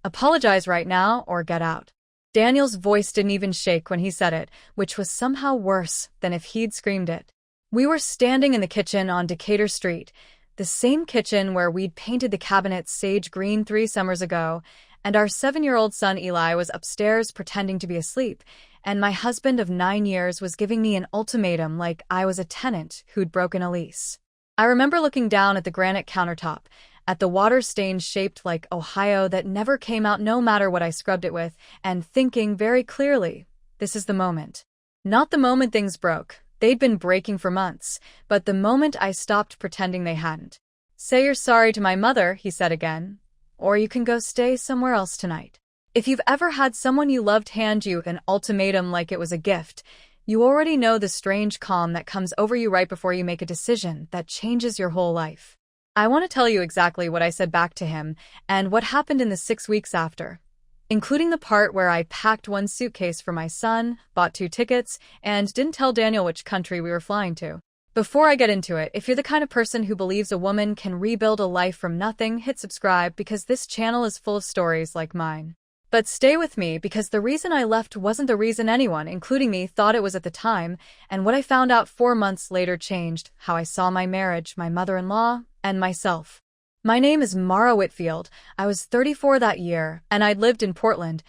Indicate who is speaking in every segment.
Speaker 1: Apologize right now or get out. Daniel's voice didn't even shake when he said it, which was somehow worse than if he'd screamed it. We were standing in the kitchen on Decatur Street, the same kitchen where we'd painted the cabinets sage green 3 summers ago, and our 7-year-old son Eli was upstairs pretending to be asleep, and my husband of 9 years was giving me an ultimatum like I was a tenant who'd broken a lease. I remember looking down at the granite countertop, at the water stains shaped like Ohio that never came out no matter what I scrubbed it with, and thinking very clearly, this is the moment. Not the moment things broke. They'd been breaking for months, but the moment I stopped pretending they hadn't. Say you're sorry to my mother, he said again, or you can go stay somewhere else tonight. If you've ever had someone you loved hand you an ultimatum like it was a gift, you already know the strange calm that comes over you right before you make a decision that changes your whole life. I want to tell you exactly what I said back to him and what happened in the 6 weeks after, including the part where I packed 1 suitcase for my son, bought 2 tickets, and didn't tell Daniel which country we were flying to. Before I get into it, if you're the kind of person who believes a woman can rebuild a life from nothing, hit subscribe because this channel is full of stories like mine. But stay with me because the reason I left wasn't the reason anyone, including me, thought it was at the time, and what I found out 4 months later changed how I saw my marriage, my mother-in-law, and myself. My name is Mara Whitfield. I was 34 that year, and I'd lived in Portland,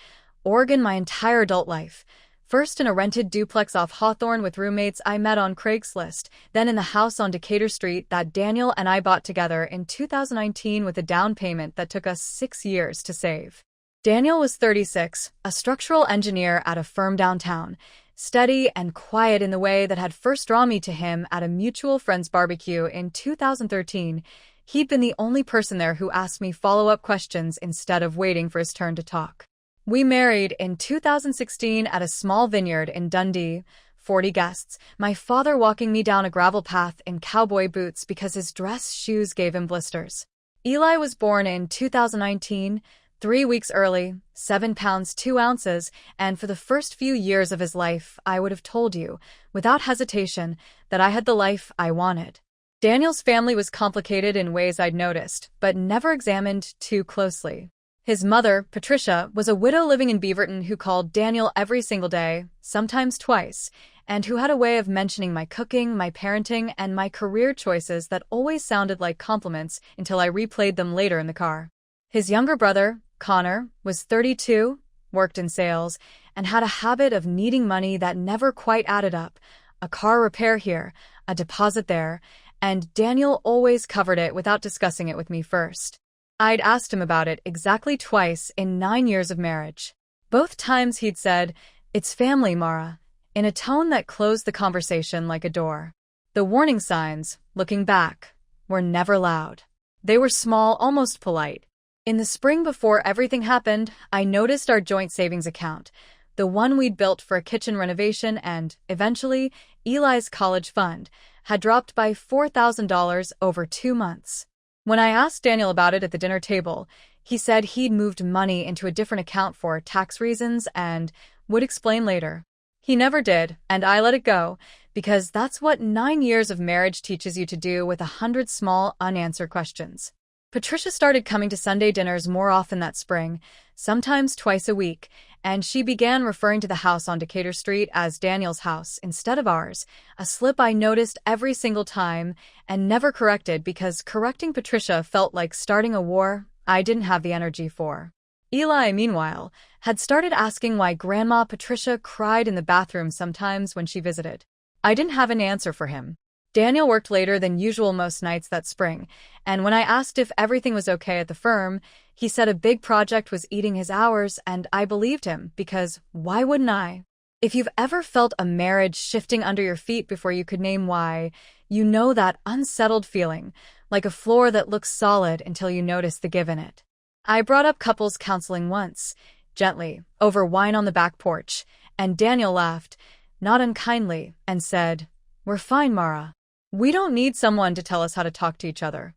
Speaker 1: Oregon my entire adult life. First in a rented duplex off Hawthorne with roommates I met on Craigslist, then in the house on Decatur Street that Daniel and I bought together in 2019 with a down payment that took us 6 years to save. Daniel was 36, a structural engineer at a firm downtown, steady and quiet in the way that had first drawn me to him at a mutual friend's barbecue in 2013. He'd been the only person there who asked me follow-up questions instead of waiting for his turn to talk. We married in 2016 at a small vineyard in Dundee, 40 guests, my father walking me down a gravel path in cowboy boots because his dress shoes gave him blisters. Eli was born in 2019, 3 weeks early, 7 pounds 2 ounces, and for the first few years of his life, I would have told you, without hesitation, that I had the life I wanted. Daniel's family was complicated in ways I'd noticed, but never examined too closely. His mother, Patricia, was a widow living in Beaverton who called Daniel every single day, sometimes twice, and who had a way of mentioning my cooking, my parenting, and my career choices that always sounded like compliments until I replayed them later in the car. His younger brother, Connor, was 32, worked in sales, and had a habit of needing money that never quite added up. A car repair here, a deposit there, and Daniel always covered it without discussing it with me first. I'd asked him about it exactly twice in 9 years of marriage. Both times he'd said, "It's family, Mara," in a tone that closed the conversation like a door. The warning signs, looking back, were never loud. They were small, almost polite. In the spring before everything happened, I noticed our joint savings account, the one we'd built for a kitchen renovation and, eventually, Eli's college fund, had dropped by $4,000 over 2 months. When I asked Daniel about it at the dinner table, he said he'd moved money into a different account for tax reasons and would explain later. He never did, and I let it go, because that's what 9 years of marriage teaches you to do with 100 small, unanswered questions. Patricia started coming to Sunday dinners more often that spring, sometimes twice a week, and she began referring to the house on Decatur Street as Daniel's house instead of ours, a slip I noticed every single time and never corrected because correcting Patricia felt like starting a war I didn't have the energy for. Eli, meanwhile, had started asking why Grandma Patricia cried in the bathroom sometimes when she visited. I didn't have an answer for him. Daniel worked later than usual most nights that spring, and when I asked if everything was okay at the firm, he said a big project was eating his hours, and I believed him, because why wouldn't I? If you've ever felt a marriage shifting under your feet before you could name why, you know that unsettled feeling, like a floor that looks solid until you notice the give in it. I brought up couples counseling once, gently, over wine on the back porch, and Daniel laughed, not unkindly, and said, "We're fine, Mara. We don't need someone to tell us how to talk to each other."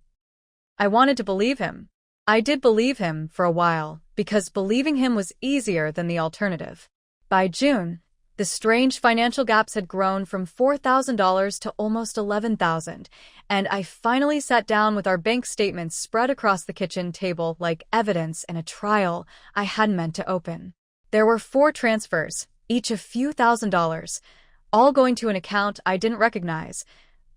Speaker 1: I wanted to believe him. I did believe him for a while, because believing him was easier than the alternative. By June, The strange financial gaps had grown from $4,000 to almost $11,000, and I finally sat down with our bank statements spread across the kitchen table like evidence in a trial I hadn't meant to open. There were 4 transfers, each a few $1,000s, all going to an account I didn't recognize,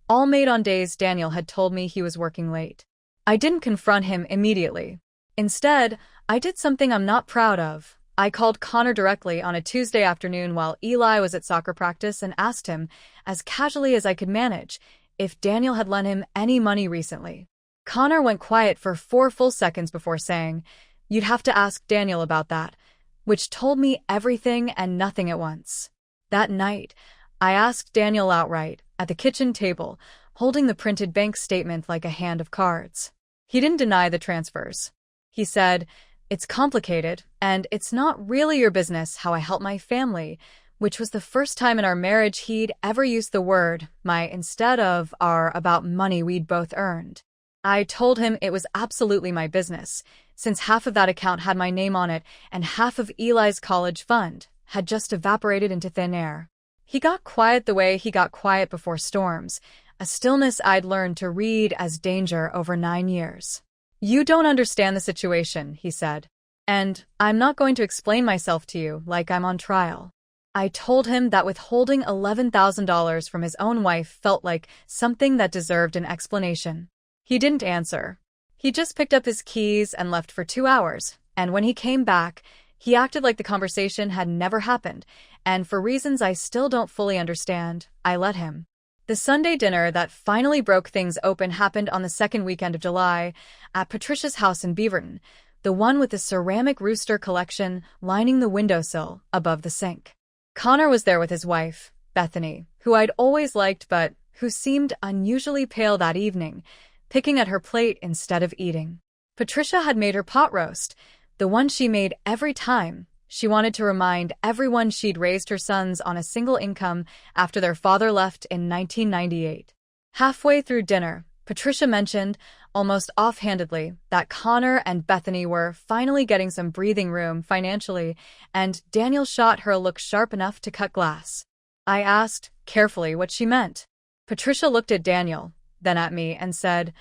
Speaker 1: all made on days Daniel had told me he was working late. I didn't confront him immediately. Instead, I did something I'm not proud of. I called Connor directly on a Tuesday afternoon while Eli was at soccer practice and asked him, as casually as I could manage, if Daniel had lent him any money recently. Connor went quiet for 4 full seconds before saying, "You'd have to ask Daniel about that," which told me everything and nothing at once. That night, I asked Daniel outright, at the kitchen table, holding the printed bank statement like a hand of cards. He didn't deny the transfers. He said, "It's complicated, and it's not really your business how I help my family," which was the first time in our marriage he'd ever used the word "my" instead of "our" about money we'd both earned. I told him it was absolutely my business, since half of that account had my name on it and half of Eli's college fund had just evaporated into thin air. He got quiet the way he got quiet before storms, a stillness I'd learned to read as danger over 9 years. "You don't understand the situation," he said, "and I'm not going to explain myself to you like I'm on trial." I told him that withholding $11,000 from his own wife felt like something that deserved an explanation. He didn't answer. He just picked up his keys and left for 2 hours, and when he came back, he acted like the conversation had never happened, and for reasons I still don't fully understand, I let him. The Sunday dinner that finally broke things open happened on the second weekend of July at Patricia's house in Beaverton, the one with the ceramic rooster collection lining the windowsill above the sink. Connor was there with his wife, Bethany, who I'd always liked but who seemed unusually pale that evening, picking at her plate instead of eating. Patricia had made her pot roast, the one she made every time. She wanted to remind everyone she'd raised her sons on a single income after their father left in 1998. Halfway through dinner, Patricia mentioned, almost offhandedly, that Connor and Bethany were finally getting some breathing room financially, and Daniel shot her a look sharp enough to cut glass. I asked, carefully, what she meant. Patricia looked at Daniel, then at me, and said,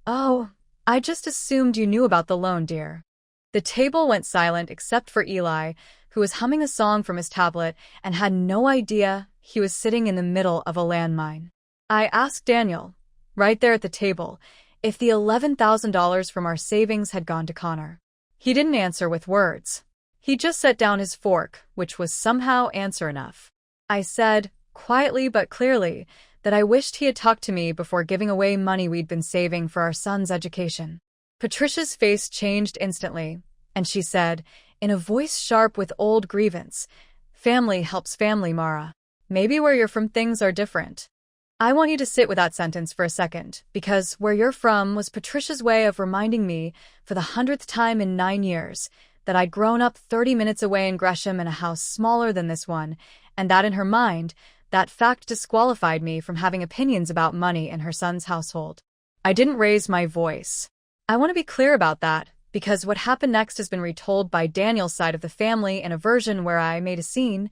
Speaker 1: "Oh, I just assumed you knew about the loan, dear." The table went silent except for Eli, who was humming a song from his tablet and had no idea he was sitting in the middle of a landmine. I asked Daniel, right there at the table, if the $11,000 from our savings had gone to Connor. He didn't answer with words. He just set down his fork, which was somehow answer enough. I said, quietly but clearly, that I wished he had talked to me before giving away money we'd been saving for our son's education. Patricia's face changed instantly, and she said, in a voice sharp with old grievance, "Family helps family, Mara. Maybe where you're from things are different." I want you to sit with that sentence for a second, because where you're from was Patricia's way of reminding me, for the 100th time in 9 years, that I'd grown up 30 minutes away in Gresham in a house smaller than this one, and that in her mind, that fact disqualified me from having opinions about money in her son's household. I didn't raise my voice. I want to be clear about that, because what happened next has been retold by Daniel's side of the family in a version where I made a scene,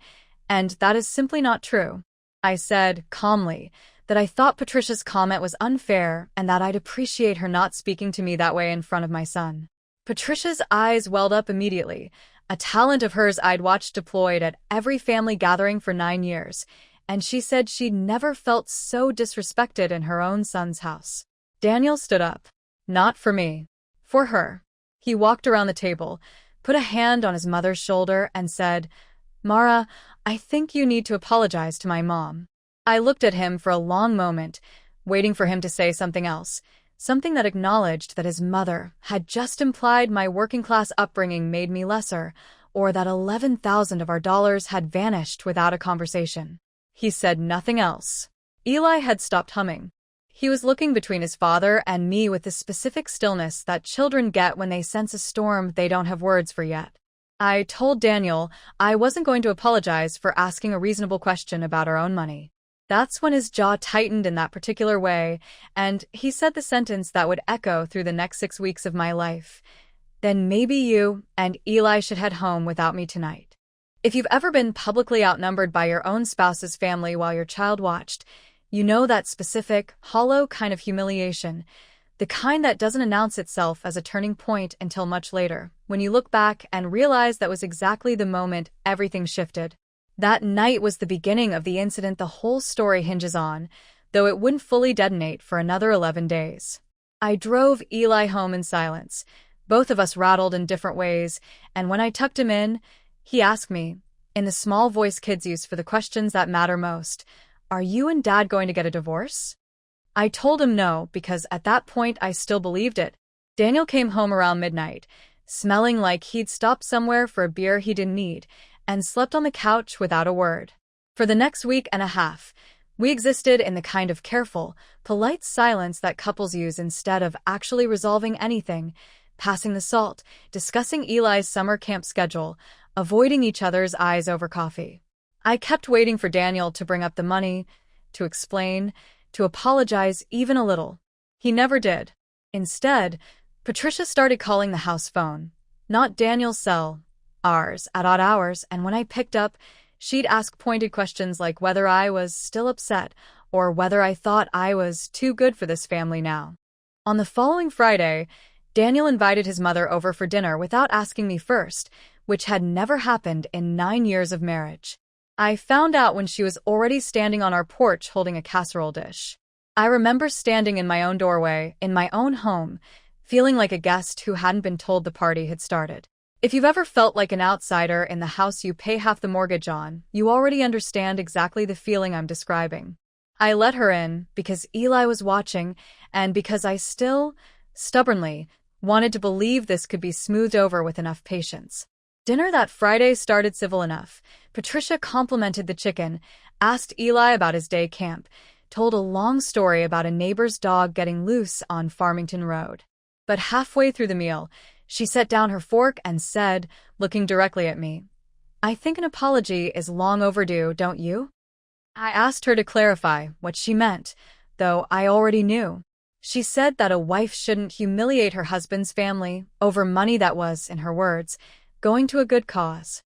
Speaker 1: and that is simply not true. I said, calmly, that I thought Patricia's comment was unfair and that I'd appreciate her not speaking to me that way in front of my son. Patricia's eyes welled up immediately, a talent of hers I'd watched deployed at every family gathering for 9 years, and she said she'd never felt so disrespected in her own son's house. Daniel stood up. Not for me. For her. He walked around the table, put a hand on his mother's shoulder, and said, "Mara, I think you need to apologize to my mom." I looked at him for a long moment, waiting for him to say something else, something that acknowledged that his mother had just implied my working-class upbringing made me lesser, or that 11,000 of our dollars had vanished without a conversation. He said nothing else. Eli had stopped humming. He was looking between his father and me with the specific stillness that children get when they sense a storm they don't have words for yet. I told Daniel I wasn't going to apologize for asking a reasonable question about our own money. That's when his jaw tightened in that particular way, and he said the sentence that would echo through the next 6 weeks of my life. "Then maybe you and Eli should head home without me tonight." If you've ever been publicly outnumbered by your own spouse's family while your child watched, you know that specific, hollow kind of humiliation, the kind that doesn't announce itself as a turning point until much later, when you look back and realize that was exactly the moment everything shifted. That night was the beginning of the incident the whole story hinges on, though it wouldn't fully detonate for another 11 days. I drove Eli home in silence, both of us rattled in different ways, and when I tucked him in, he asked me, in the small voice kids use for the questions that matter most, "Are you and Dad going to get a divorce?" I told him no, because at that point I still believed it. Daniel came home around midnight, smelling like he'd stopped somewhere for a beer he didn't need, and slept on the couch without a word. For the next week and a half, we existed in the kind of careful, polite silence that couples use instead of actually resolving anything, passing the salt, discussing Eli's summer camp schedule, avoiding each other's eyes over coffee. I kept waiting for Daniel to bring up the money, to explain, to apologize even a little. He never did. Instead, Patricia started calling the house phone, not Daniel's cell, ours, at odd hours, and when I picked up, she'd ask pointed questions like whether I was still upset or whether I thought I was too good for this family now. On the following Friday, Daniel invited his mother over for dinner without asking me first, which had never happened in 9 years of marriage. I found out when she was already standing on our porch holding a casserole dish. I remember standing in my own doorway, in my own home, feeling like a guest who hadn't been told the party had started. If you've ever felt like an outsider in the house you pay half the mortgage on, you already understand exactly the feeling I'm describing. I let her in because Eli was watching and because I still, stubbornly, wanted to believe this could be smoothed over with enough patience. Dinner that Friday started civil enough. Patricia complimented the chicken, asked Eli about his day camp, told a long story about a neighbor's dog getting loose on Farmington Road. But halfway through the meal, she set down her fork and said, looking directly at me, "I think an apology is long overdue, don't you?" I asked her to clarify what she meant, though I already knew. She said that a wife shouldn't humiliate her husband's family over money that was, in her words, going to a good cause.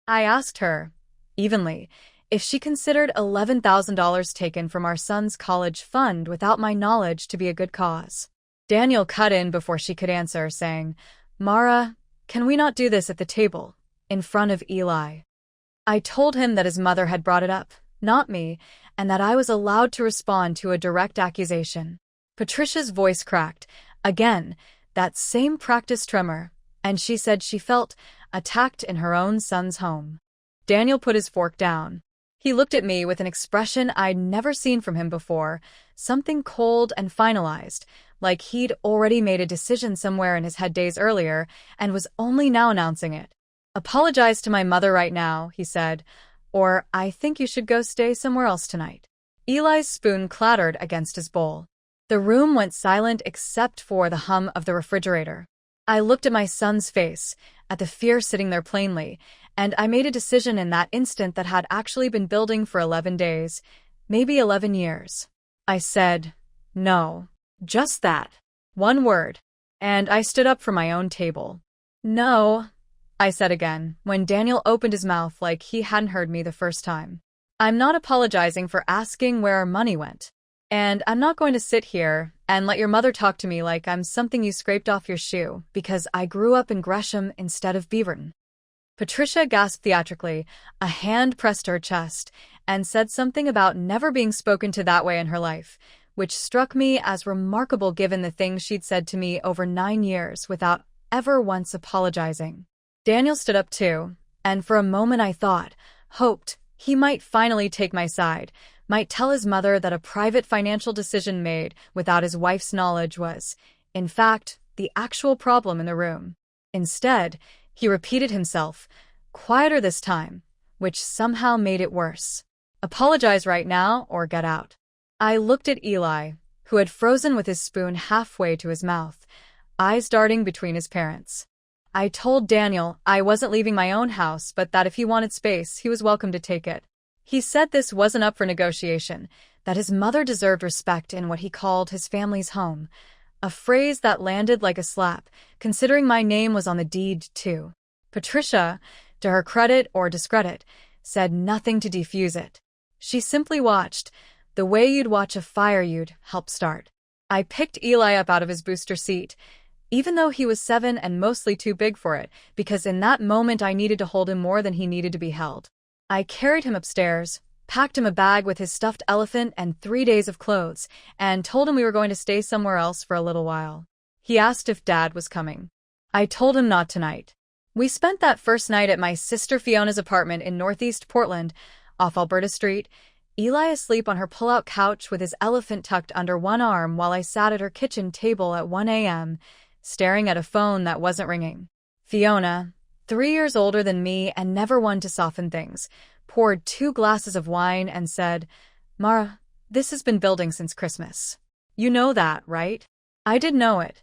Speaker 1: I asked her, evenly, if she considered $11,000 taken from our son's college fund without my knowledge to be a good cause. Daniel cut in before she could answer, saying, "Mara, can we not do this at the table, in front of Eli?" I told him that his mother had brought it up, not me, and that I was allowed to respond to a direct accusation. Patricia's voice cracked, again, that same practiced tremor, and she said she felt attacked in her own son's home. Daniel put his fork down. He looked at me with an expression I'd never seen from him before, something cold and finalized, like he'd already made a decision somewhere in his head days earlier and was only now announcing it. "Apologize to my mother right now," he said, "or I think you should go stay somewhere else tonight." Eli's spoon clattered against his bowl. The room went silent except for the hum of the refrigerator. I looked at my son's face, at the fear sitting there plainly, and I made a decision in that instant that had actually been building for 11 days, maybe 11 years. I said, "No." Just that. One word. And I stood up from my own table. "No," I said again, when Daniel opened his mouth like he hadn't heard me the first time. "I'm not apologizing for asking where our money went. And I'm not going to sit here and let your mother talk to me like I'm something you scraped off your shoe because I grew up in Gresham instead of Beaverton." Patricia gasped theatrically, a hand pressed to her chest, and said something about never being spoken to that way in her life, which struck me as remarkable given the things she'd said to me over 9 years without ever once apologizing. Daniel stood up too, and for a moment I hoped, he might finally take my side, might tell his mother that a private financial decision made without his wife's knowledge was, in fact, the actual problem in the room. Instead, he repeated himself, quieter this time, which somehow made it worse. "Apologize right now or get out." I looked at Eli, who had frozen with his spoon halfway to his mouth, eyes darting between his parents. I told Daniel I wasn't leaving my own house, but that if he wanted space, he was welcome to take it. He said this wasn't up for negotiation, that his mother deserved respect in what he called his family's home, a phrase that landed like a slap, considering my name was on the deed, too. Patricia, to her credit or discredit, said nothing to defuse it. She simply watched, the way you'd watch a fire you'd help start. I picked Eli up out of his booster seat, even though he was 7 and mostly too big for it, because in that moment I needed to hold him more than he needed to be held. I carried him upstairs, packed him a bag with his stuffed elephant and 3 days of clothes, and told him we were going to stay somewhere else for a little while. He asked if Dad was coming. I told him not tonight. We spent that first night at my sister Fiona's apartment in northeast Portland, off Alberta Street, Eli asleep on her pull-out couch with his elephant tucked under one arm while I sat at her kitchen table at 1 a.m., staring at a phone that wasn't ringing. Fiona, 3 years older than me and never one to soften things, poured 2 glasses of wine and said, "Mara, this has been building since Christmas. You know that, right?" I did know it,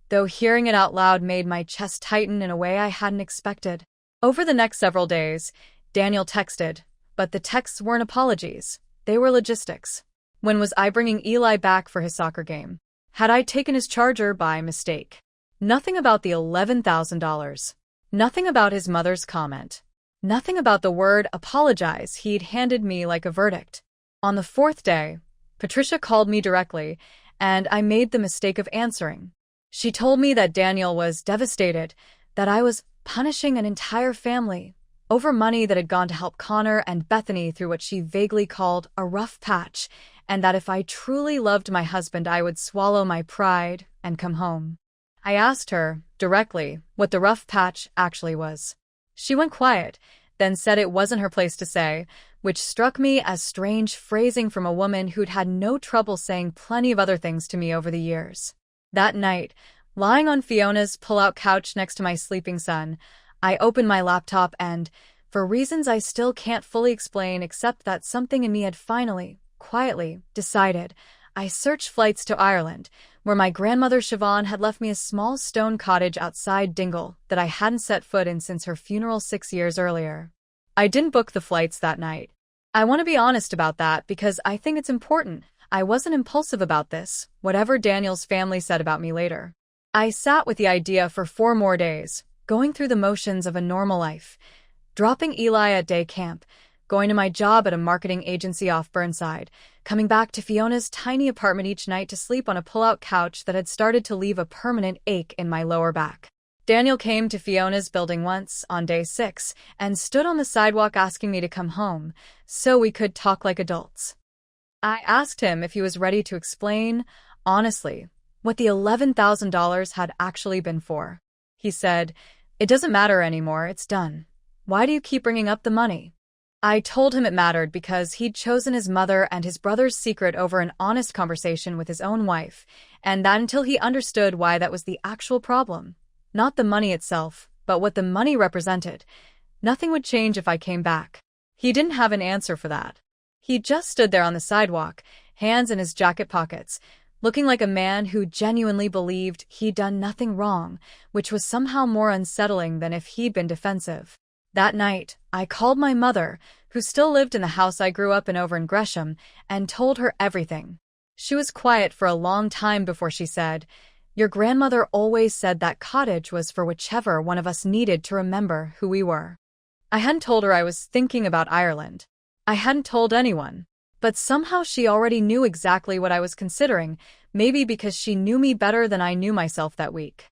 Speaker 1: though hearing it out loud made my chest tighten in a way I hadn't expected. Over the next several days, Daniel texted, but the texts weren't apologies. They were logistics. When was I bringing Eli back for his soccer game? Had I taken his charger by mistake? Nothing about the $11,000. Nothing about his mother's comment. Nothing about the word apologize he'd handed me like a verdict. On the 4th day, Patricia called me directly, and I made the mistake of answering. She told me that Daniel was devastated, that I was punishing an entire family over money that had gone to help Connor and Bethany through what she vaguely called a rough patch, and that if I truly loved my husband, I would swallow my pride and come home. I asked her, directly, what the rough patch actually was. She went quiet, then said it wasn't her place to say, which struck me as strange phrasing from a woman who'd had no trouble saying plenty of other things to me over the years. That night, lying on Fiona's pull-out couch next to my sleeping son, I opened my laptop and, for reasons I still can't fully explain except that something in me had finally, quietly, decided, I searched flights to Ireland, where my grandmother Siobhan had left me a small stone cottage outside Dingle that I hadn't set foot in since her funeral 6 years earlier. I didn't book the flights that night. I want to be honest about that because I think it's important. I wasn't impulsive about this, whatever Daniel's family said about me later. I sat with the idea for 4 more days, going through the motions of a normal life, dropping Eli at day camp, going to my job at a marketing agency off Burnside, coming back to Fiona's tiny apartment each night to sleep on a pull-out couch that had started to leave a permanent ache in my lower back. Daniel came to Fiona's building once, on day 6, and stood on the sidewalk asking me to come home, so we could talk like adults. I asked him if he was ready to explain, honestly, what the $11,000 had actually been for. He said, "It doesn't matter anymore, it's done. Why do you keep bringing up the money?" I told him it mattered because he'd chosen his mother and his brother's secret over an honest conversation with his own wife, and that until he understood why that was the actual problem, not the money itself, but what the money represented, nothing would change if I came back. He didn't have an answer for that. He just stood there on the sidewalk, hands in his jacket pockets, looking like a man who genuinely believed he'd done nothing wrong, which was somehow more unsettling than if he'd been defensive. That night, I called my mother, who still lived in the house I grew up in over in Gresham, and told her everything. She was quiet for a long time before she said, "Your grandmother always said that cottage was for whichever one of us needed to remember who we were." I hadn't told her I was thinking about Ireland. I hadn't told anyone. But somehow she already knew exactly what I was considering, maybe because she knew me better than I knew myself that week.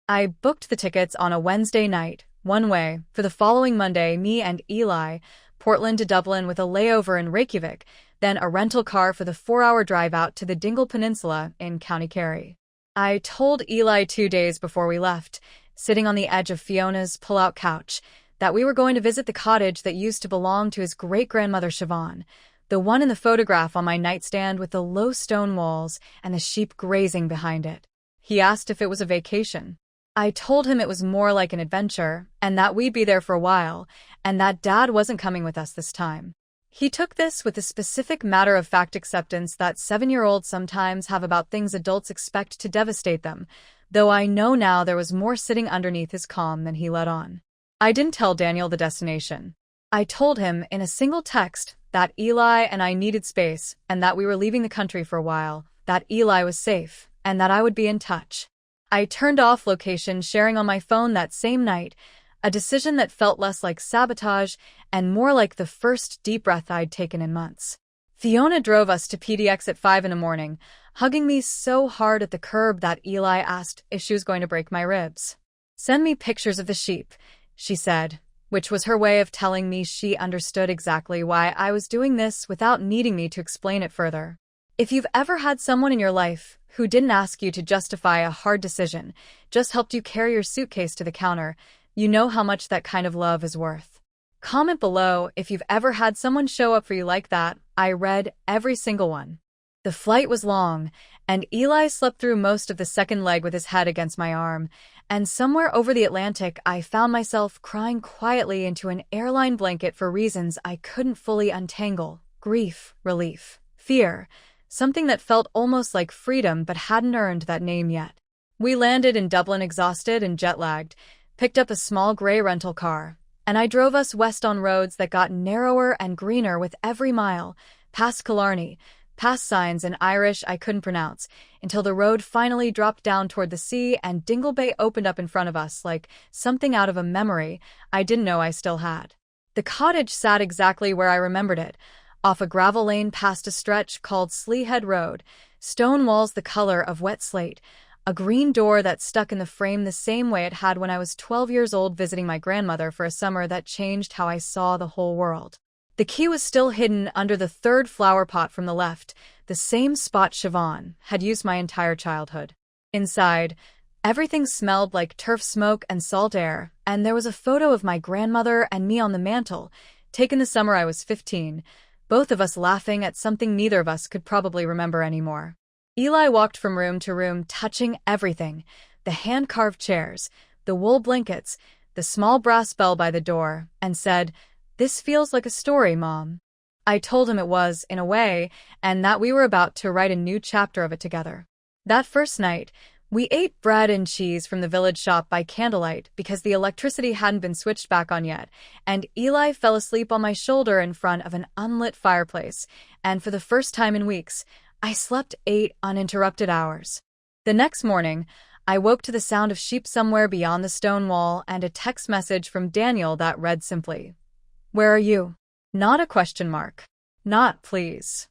Speaker 1: I booked the tickets on a Wednesday night, one way, for the following Monday, me and Eli, Portland to Dublin with a layover in Reykjavik, then a rental car for the 4-hour drive out to the Dingle Peninsula in County Kerry. I told Eli 2 days before we left, sitting on the edge of Fiona's pull-out couch, that we were going to visit the cottage that used to belong to his great-grandmother Siobhan, the one in the photograph on my nightstand with the low stone walls and the sheep grazing behind it. He asked if it was a vacation. I told him it was more like an adventure, and that we'd be there for a while, and that Dad wasn't coming with us this time. He took this with the specific matter-of-fact acceptance that 7-year-olds sometimes have about things adults expect to devastate them, though I know now there was more sitting underneath his calm than he let on. I didn't tell Daniel the destination. I told him in a single text that Eli and I needed space and that we were leaving the country for a while, that Eli was safe, and that I would be in touch. I turned off location sharing on my phone that same night. A decision that felt less like sabotage and more like the first deep breath I'd taken in months. Fiona drove us to PDX at 5 in the morning, hugging me so hard at the curb that Eli asked if she was going to break my ribs. "Send me pictures of the sheep," she said, which was her way of telling me she understood exactly why I was doing this without needing me to explain it further. If you've ever had someone in your life who didn't ask you to justify a hard decision, just helped you carry your suitcase to the counter, you know how much that kind of love is worth. Comment below if you've ever had someone show up for you like that. I read every single one. The flight was long, and Eli slept through most of the second leg with his head against my arm, and somewhere over the Atlantic I found myself crying quietly into an airline blanket for reasons I couldn't fully untangle. Grief, relief, fear, something that felt almost like freedom but hadn't earned that name yet. We landed in Dublin exhausted and jet-lagged, picked up a small gray rental car, and I drove us west on roads that got narrower and greener with every mile, past Killarney, past signs in Irish I couldn't pronounce, until the road finally dropped down toward the sea and Dingle Bay opened up in front of us like something out of a memory I didn't know I still had. The cottage sat exactly where I remembered it, off a gravel lane past a stretch called Sleehead Road, stone walls the color of wet slate, a green door that stuck in the frame the same way it had when I was 12 years old visiting my grandmother for a summer that changed how I saw the whole world. The key was still hidden under the third flower pot from the left, the same spot Siobhan had used my entire childhood. Inside, everything smelled like turf smoke and salt air, and there was a photo of my grandmother and me on the mantel, taken the summer I was 15, both of us laughing at something neither of us could probably remember anymore. Eli walked from room to room, touching everything, the hand-carved chairs, the wool blankets, the small brass bell by the door, and said, "This feels like a story, Mom." I told him it was, in a way, and that we were about to write a new chapter of it together. That first night, we ate bread and cheese from the village shop by candlelight because the electricity hadn't been switched back on yet, and Eli fell asleep on my shoulder in front of an unlit fireplace, and for the first time in weeks, I slept 8 uninterrupted hours. The next morning, I woke to the sound of sheep somewhere beyond the stone wall and a text message from Daniel that read simply, "Where are you?" Not a question mark. Not please.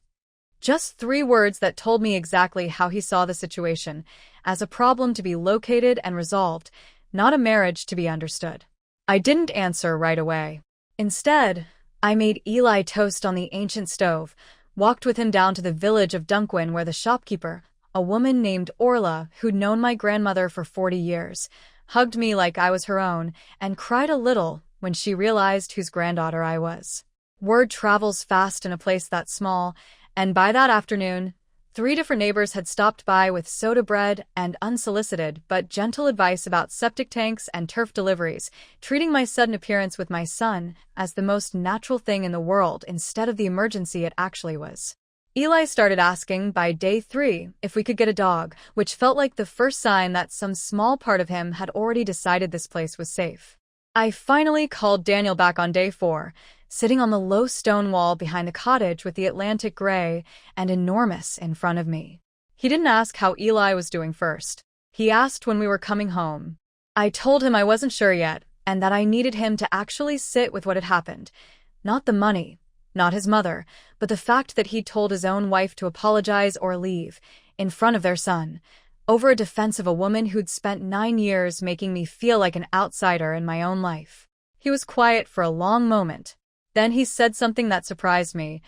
Speaker 1: Just 3 words that told me exactly how he saw the situation, as a problem to be located and resolved, not a marriage to be understood. I didn't answer right away. Instead, I made Eli toast on the ancient stove, walked with him down to the village of Dunquin where the shopkeeper, a woman named Orla who'd known my grandmother for 40 years, hugged me like I was her own, and cried a little when she realized whose granddaughter I was. Word travels fast in a place that small, and by that afternoon, 3 different neighbors had stopped by with soda bread and unsolicited but gentle advice about septic tanks and turf deliveries, treating my sudden appearance with my son as the most natural thing in the world instead of the emergency it actually was. Eli started asking by day 3 if we could get a dog, which felt like the first sign that some small part of him had already decided this place was safe. I finally called Daniel back on day 4, sitting on the low stone wall behind the cottage with the Atlantic gray and enormous in front of me. He didn't ask how Eli was doing first. He asked when we were coming home. I told him I wasn't sure yet, and that I needed him to actually sit with what had happened. Not the money, not his mother, but the fact that he'd told his own wife to apologize or leave, in front of their son, over a defense of a woman who'd spent 9 years making me feel like an outsider in my own life. He was quiet for a long moment. Then he said something that surprised me.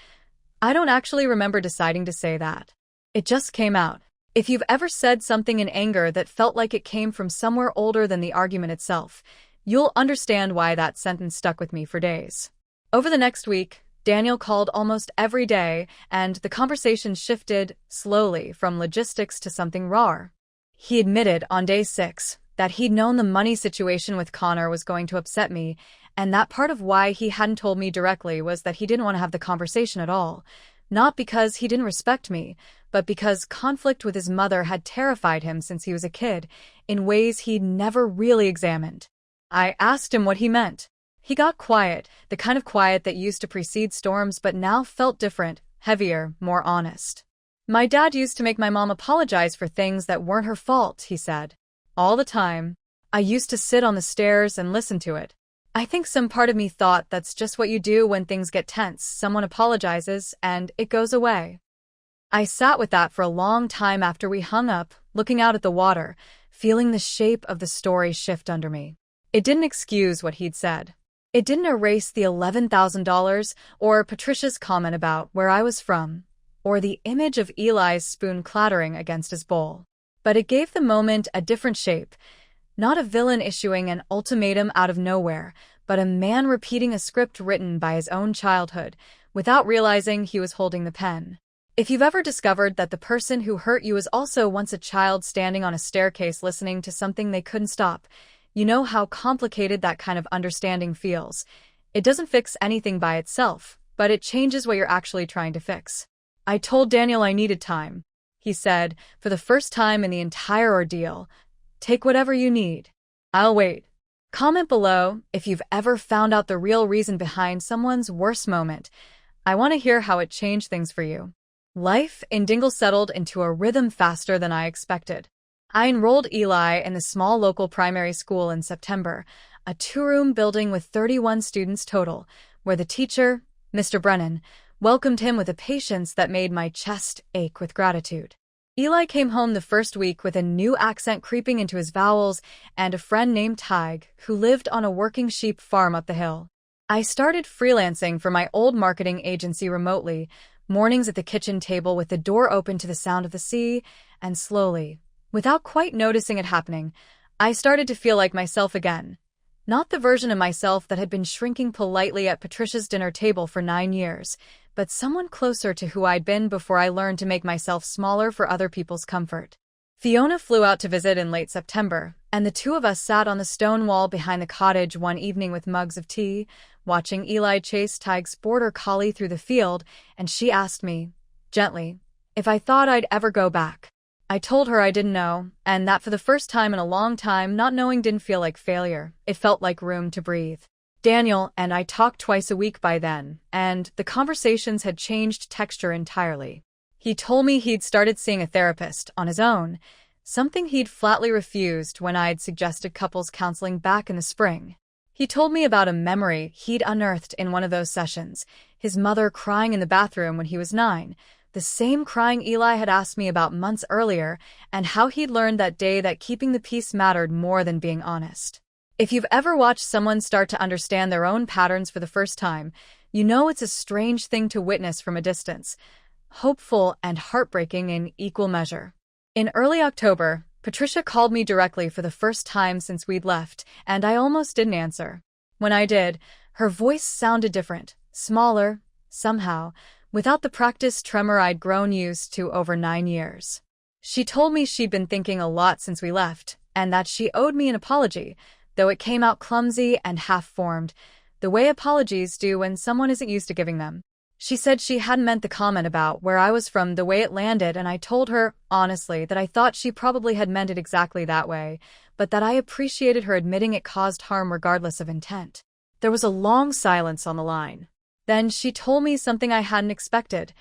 Speaker 1: I don't actually remember deciding to say that. It just came out. If you've ever said something in anger that felt like it came from somewhere older than the argument itself, you'll understand why that sentence stuck with me for days. Over the next week, Daniel called almost every day, and the conversation shifted, slowly, from logistics to something rawer. He admitted on day 6 that he'd known the money situation with Connor was going to upset me, and that part of why he hadn't told me directly was that he didn't want to have the conversation at all. Not because he didn't respect me, but because conflict with his mother had terrified him since he was a kid, in ways he'd never really examined. I asked him what he meant. He got quiet, the kind of quiet that used to precede storms but now felt different, heavier, more honest. My dad used to make my mom apologize for things that weren't her fault, he said. All the time. I used to sit on the stairs and listen to it. I think some part of me thought that's just what you do when things get tense. Someone apologizes, and it goes away. I sat with that for a long time after we hung up, looking out at the water, feeling the shape of the story shift under me. It didn't excuse what he'd said. It didn't erase the $11,000 or Patricia's comment about where I was from, or the image of Eli's spoon clattering against his bowl. But it gave the moment a different shape. Not a villain issuing an ultimatum out of nowhere, but a man repeating a script written by his own childhood, without realizing he was holding the pen. If you've ever discovered that the person who hurt you was also once a child standing on a staircase listening to something they couldn't stop, you know how complicated that kind of understanding feels. It doesn't fix anything by itself, but it changes what you're actually trying to fix. I told Daniel I needed time, he said, for the first time in the entire ordeal. Take whatever you need. I'll wait. Comment below if you've ever found out the real reason behind someone's worst moment. I want to hear how it changed things for you. Life in Dingle settled into a rhythm faster than I expected. I enrolled Eli in the small local primary school in September, a 2-room building with 31 students total, where the teacher, Mr. Brennan, welcomed him with a patience that made my chest ache with gratitude. Eli came home the first week with a new accent creeping into his vowels and a friend named Tig, who lived on a working sheep farm up the hill. I started freelancing for my old marketing agency remotely, mornings at the kitchen table with the door open to the sound of the sea, and slowly, without quite noticing it happening, I started to feel like myself again. Not the version of myself that had been shrinking politely at Patricia's dinner table for 9 years, but someone closer to who I'd been before I learned to make myself smaller for other people's comfort. Fiona flew out to visit in late September, and the two of us sat on the stone wall behind the cottage one evening with mugs of tea, watching Eli chase Tig's border collie through the field, and she asked me, gently, if I thought I'd ever go back. I told her I didn't know, and that for the first time in a long time, not knowing didn't feel like failure. It felt like room to breathe. Daniel and I talked twice a week by then, and the conversations had changed texture entirely. He told me he'd started seeing a therapist on his own, something he'd flatly refused when I'd suggested couples counseling back in the spring. He told me about a memory he'd unearthed in one of those sessions, his mother crying in the bathroom when he was 9, the same crying Eli had asked me about months earlier, and how he'd learned that day that keeping the peace mattered more than being honest. If you've ever watched someone start to understand their own patterns for the first time, you know it's a strange thing to witness from a distance, hopeful and heartbreaking in equal measure. In early October, Patricia called me directly for the first time since we'd left, and I almost didn't answer. When I did, her voice sounded different, smaller, somehow, without the practiced tremor I'd grown used to over 9 years. She told me she'd been thinking a lot since we left, and that she owed me an apology, though it came out clumsy and half-formed, the way apologies do when someone isn't used to giving them. She said she hadn't meant the comment about where I was from the way it landed, and I told her, honestly, that I thought she probably had meant it exactly that way, but that I appreciated her admitting it caused harm regardless of intent. There was a long silence on the line. Then she told me something I hadn't expected,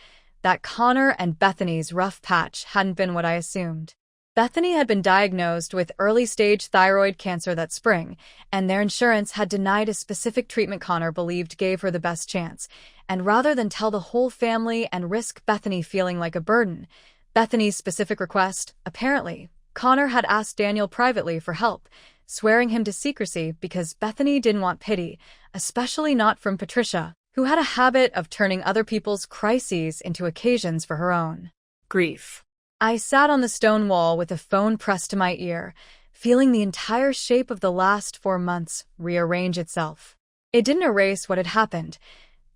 Speaker 1: that Connor and Bethany's rough patch hadn't been what I assumed. Bethany had been diagnosed with early-stage thyroid cancer that spring, and their insurance had denied a specific treatment Connor believed gave her the best chance, and rather than tell the whole family and risk Bethany feeling like a burden, Bethany's specific request, apparently, Connor had asked Daniel privately for help, swearing him to secrecy because Bethany didn't want pity, especially not from Patricia, who had a habit of turning other people's crises into occasions for her own grief. I sat on the stone wall with the phone pressed to my ear, feeling the entire shape of the last 4 months rearrange itself. It didn't erase what had happened.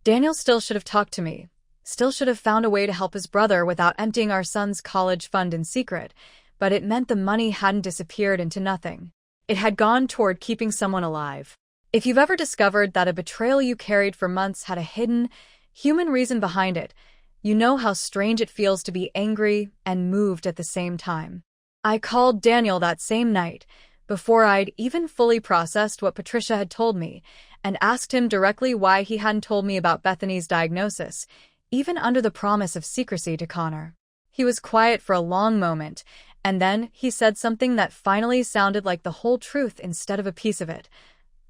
Speaker 1: Daniel still should have talked to me, still should have found a way to help his brother without emptying our son's college fund in secret, but it meant the money hadn't disappeared into nothing. It had gone toward keeping someone alive. If you've ever discovered that a betrayal you carried for months had a hidden, human reason behind it, you know how strange it feels to be angry and moved at the same time. I called Daniel that same night, before I'd even fully processed what Patricia had told me, and asked him directly why he hadn't told me about Bethany's diagnosis, even under the promise of secrecy to Connor. He was quiet for a long moment, And then he said something that finally sounded like the whole truth instead of a piece of it.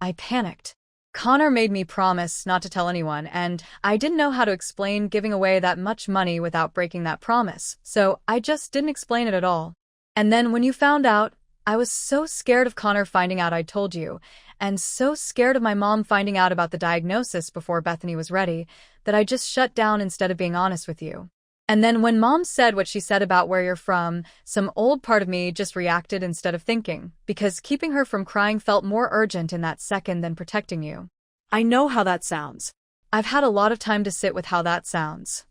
Speaker 1: I panicked. Connor made me promise not to tell anyone, and I didn't know how to explain giving away that much money without breaking that promise, so I just didn't explain it at all. And then when you found out, I was so scared of Connor finding out I'd told you, and so scared of my mom finding out about the diagnosis before Bethany was ready, that I just shut down instead of being honest with you. And then when Mom said what she said about where you're from, some old part of me just reacted instead of thinking, because keeping her from crying felt more urgent in that second than protecting you. I know how that sounds. I've had a lot of time to sit with how that sounds.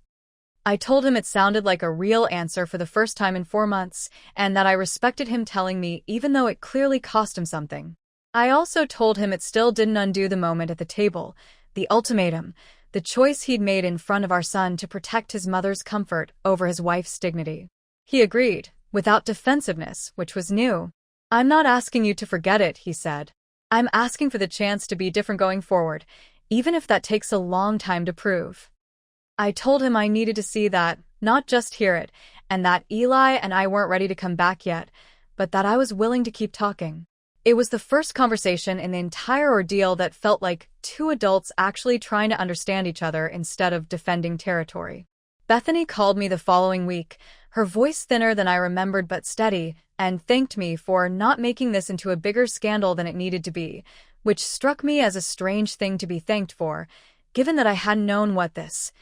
Speaker 1: I told him it sounded like a real answer for the first time in 4 months, and that I respected him telling me even though it clearly cost him something. I also told him it still didn't undo the moment at the table, the ultimatum, the choice he'd made in front of our son to protect his mother's comfort over his wife's dignity. He agreed, without defensiveness, which was new. I'm not asking you to forget it, he said. I'm asking for the chance to be different going forward, even if that takes a long time to prove. I told him I needed to see that, not just hear it, and that Eli and I weren't ready to come back yet, but that I was willing to keep talking. It was the first conversation in the entire ordeal that felt like two adults actually trying to understand each other instead of defending territory. Bethany called me the following week, her voice thinner than I remembered but steady, and thanked me for not making this into a bigger scandal than it needed to be, which struck me as a strange thing to be thanked for, given that I hadn't known what this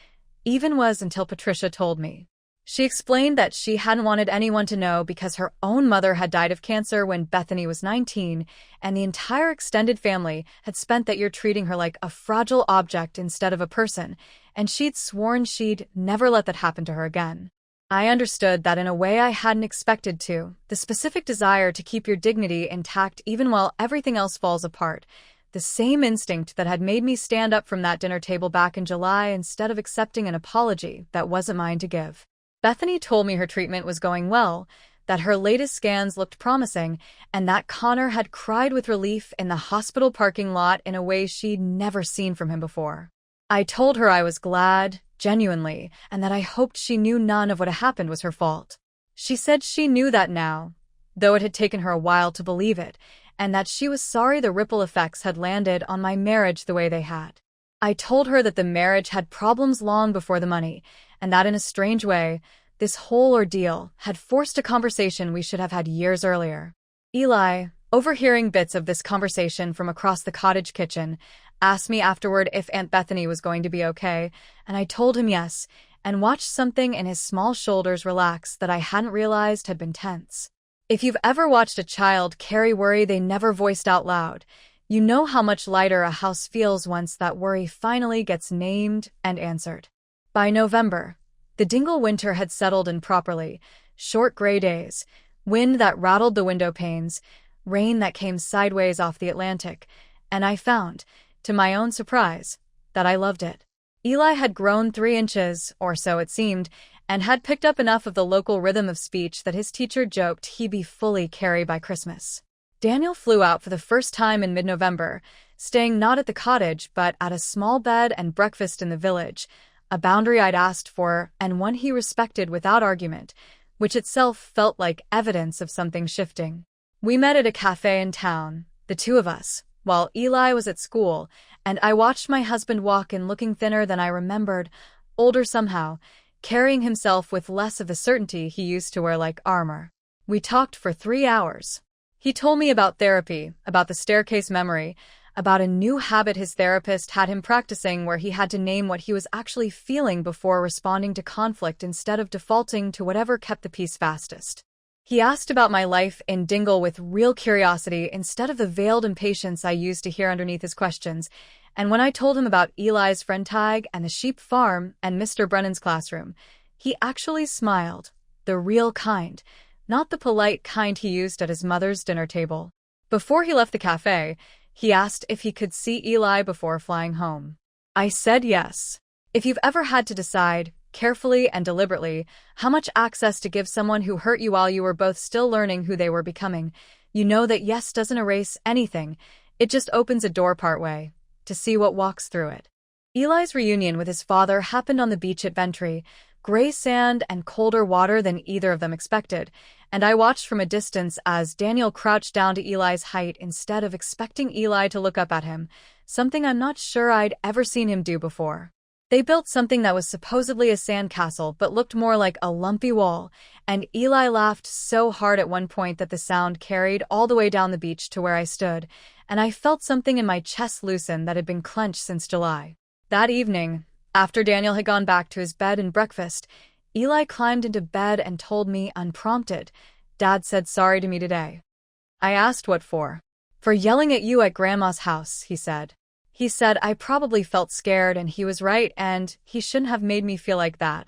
Speaker 1: even was until Patricia told me. She explained that she hadn't wanted anyone to know because her own mother had died of cancer when Bethany was 19, and the entire extended family had spent that year treating her like a fragile object instead of a person, and she'd sworn she'd never let that happen to her again. I understood that in a way I hadn't expected to, the specific desire to keep your dignity intact even while everything else falls apart, the same instinct that had made me stand up from that dinner table back in July instead of accepting an apology that wasn't mine to give. Bethany told me her treatment was going well, that her latest scans looked promising, and that Connor had cried with relief in the hospital parking lot in a way she'd never seen from him before. I told her I was glad, genuinely, and that I hoped she knew none of what had happened was her fault. She said she knew that now, though it had taken her a while to believe it, and that she was sorry the ripple effects had landed on my marriage the way they had. I told her that the marriage had problems long before the money, and that in a strange way, this whole ordeal had forced a conversation we should have had years earlier. Eli, overhearing bits of this conversation from across the cottage kitchen, asked me afterward if Aunt Bethany was going to be okay, and I told him yes, and watched something in his small shoulders relax that I hadn't realized had been tense. If you've ever watched a child carry worry they never voiced out loud, you know how much lighter a house feels once that worry finally gets named and answered. By November, the Dingle winter had settled in properly, short gray days, wind that rattled the window panes, rain that came sideways off the Atlantic, and I found, to my own surprise, that I loved it. Eli had grown 3 inches, or so it seemed, and had picked up enough of the local rhythm of speech that his teacher joked he'd be fully carry by Christmas. Daniel flew out for the first time in mid-November, staying not at the cottage but at a small bed and breakfast in the village, a boundary I'd asked for and one he respected without argument, which itself felt like evidence of something shifting. We met at a cafe in town, the two of us, while Eli was at school, and I watched my husband walk in looking thinner than I remembered, older somehow, carrying himself with less of the certainty he used to wear like armor. We talked for 3 hours. He told me about therapy, about the staircase memory, about a new habit his therapist had him practicing where he had to name what he was actually feeling before responding to conflict instead of defaulting to whatever kept the peace fastest. He asked about my life in Dingle with real curiosity instead of the veiled impatience I used to hear underneath his questions, and when I told him about Eli's friend Tig and the sheep farm and Mr. Brennan's classroom, he actually smiled, the real kind, not the polite kind he used at his mother's dinner table. Before he left the cafe, he asked if he could see Eli before flying home. I said yes. If you've ever had to decide, carefully and deliberately, how much access to give someone who hurt you while you were both still learning who they were becoming, you know that yes doesn't erase anything, it just opens a door partway, to see what walks through it. Eli's reunion with his father happened on the beach at Ventry, gray sand and colder water than either of them expected, and I watched from a distance as Daniel crouched down to Eli's height instead of expecting Eli to look up at him, something I'm not sure I'd ever seen him do before. They built something that was supposedly a sandcastle but looked more like a lumpy wall, and Eli laughed so hard at one point that the sound carried all the way down the beach to where I stood, and I felt something in my chest loosen that had been clenched since July. That evening, after Daniel had gone back to his bed and breakfast, Eli climbed into bed and told me unprompted, "Dad said sorry to me today." I asked what for. "For yelling at you at Grandma's house," he said. He said I probably felt scared and he was right and he shouldn't have made me feel like that.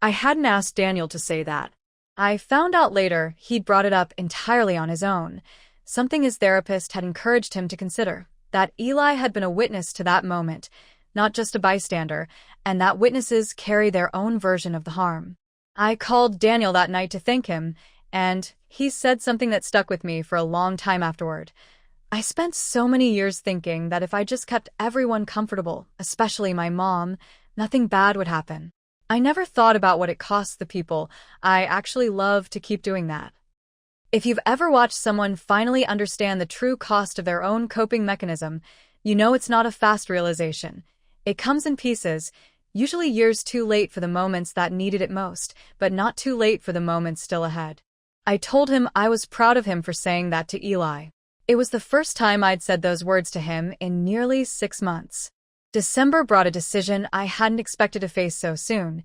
Speaker 1: I hadn't asked Daniel to say that. I found out later he'd brought it up entirely on his own, something his therapist had encouraged him to consider, that Eli had been a witness to that moment, not just a bystander, and that witnesses carry their own version of the harm. I called Daniel that night to thank him, and he said something that stuck with me for a long time afterward. "I spent so many years thinking that if I just kept everyone comfortable, especially my mom, nothing bad would happen. I never thought about what it costs the people I actually love to keep doing that." If you've ever watched someone finally understand the true cost of their own coping mechanism, you know it's not a fast realization. It comes in pieces, usually years too late for the moments that needed it most, but not too late for the moments still ahead. I told him I was proud of him for saying that to Eli. It was the first time I'd said those words to him in nearly 6 months. December brought a decision I hadn't expected to face so soon.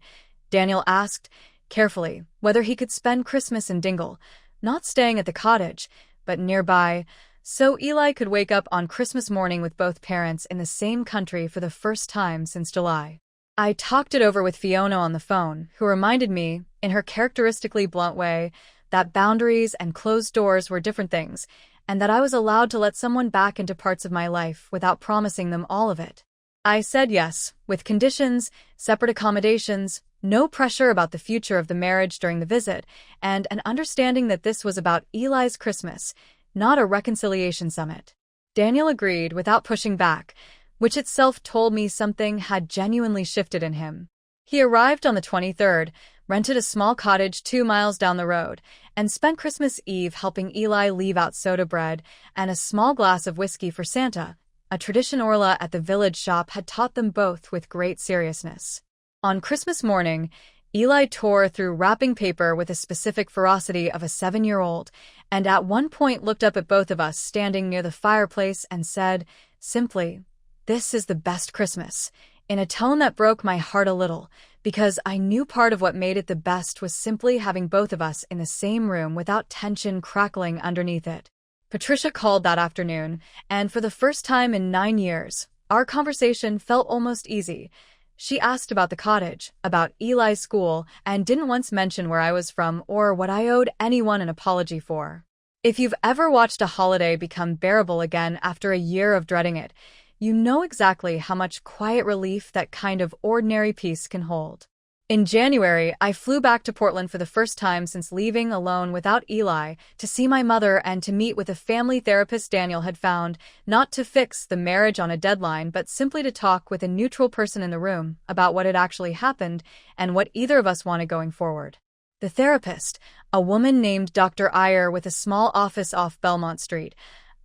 Speaker 1: Daniel asked, carefully, whether he could spend Christmas in Dingle, not staying at the cottage, but nearby, so Eli could wake up on Christmas morning with both parents in the same country for the first time since July. I talked it over with Fiona on the phone, who reminded me, in her characteristically blunt way, that boundaries and closed doors were different things, and that I was allowed to let someone back into parts of my life without promising them all of it. I said yes, with conditions, separate accommodations, no pressure about the future of the marriage during the visit, and an understanding that this was about Eli's Christmas, not a reconciliation summit. Daniel agreed without pushing back, which itself told me something had genuinely shifted in him. He arrived on the 23rd, rented a small cottage 2 miles down the road, and spent Christmas Eve helping Eli leave out soda bread and a small glass of whiskey for Santa, a tradition Orla at the village shop had taught them both with great seriousness. On Christmas morning, Eli tore through wrapping paper with a specific ferocity of a 7-year-old, and at one point looked up at both of us standing near the fireplace and said, simply, "This is the best Christmas," in a tone that broke my heart a little, because I knew part of what made it the best was simply having both of us in the same room without tension crackling underneath it. Patricia called that afternoon, and for the first time in 9 years, our conversation felt almost easy. She asked about the cottage, about Eli's school, and didn't once mention where I was from or what I owed anyone an apology for. If you've ever watched a holiday become bearable again after a year of dreading it, you know exactly how much quiet relief that kind of ordinary peace can hold. In January, I flew back to Portland for the first time since leaving alone without Eli to see my mother and to meet with a family therapist Daniel had found, not to fix the marriage on a deadline but simply to talk with a neutral person in the room about what had actually happened and what either of us wanted going forward. The therapist, a woman named Dr. Iyer with a small office off Belmont Street,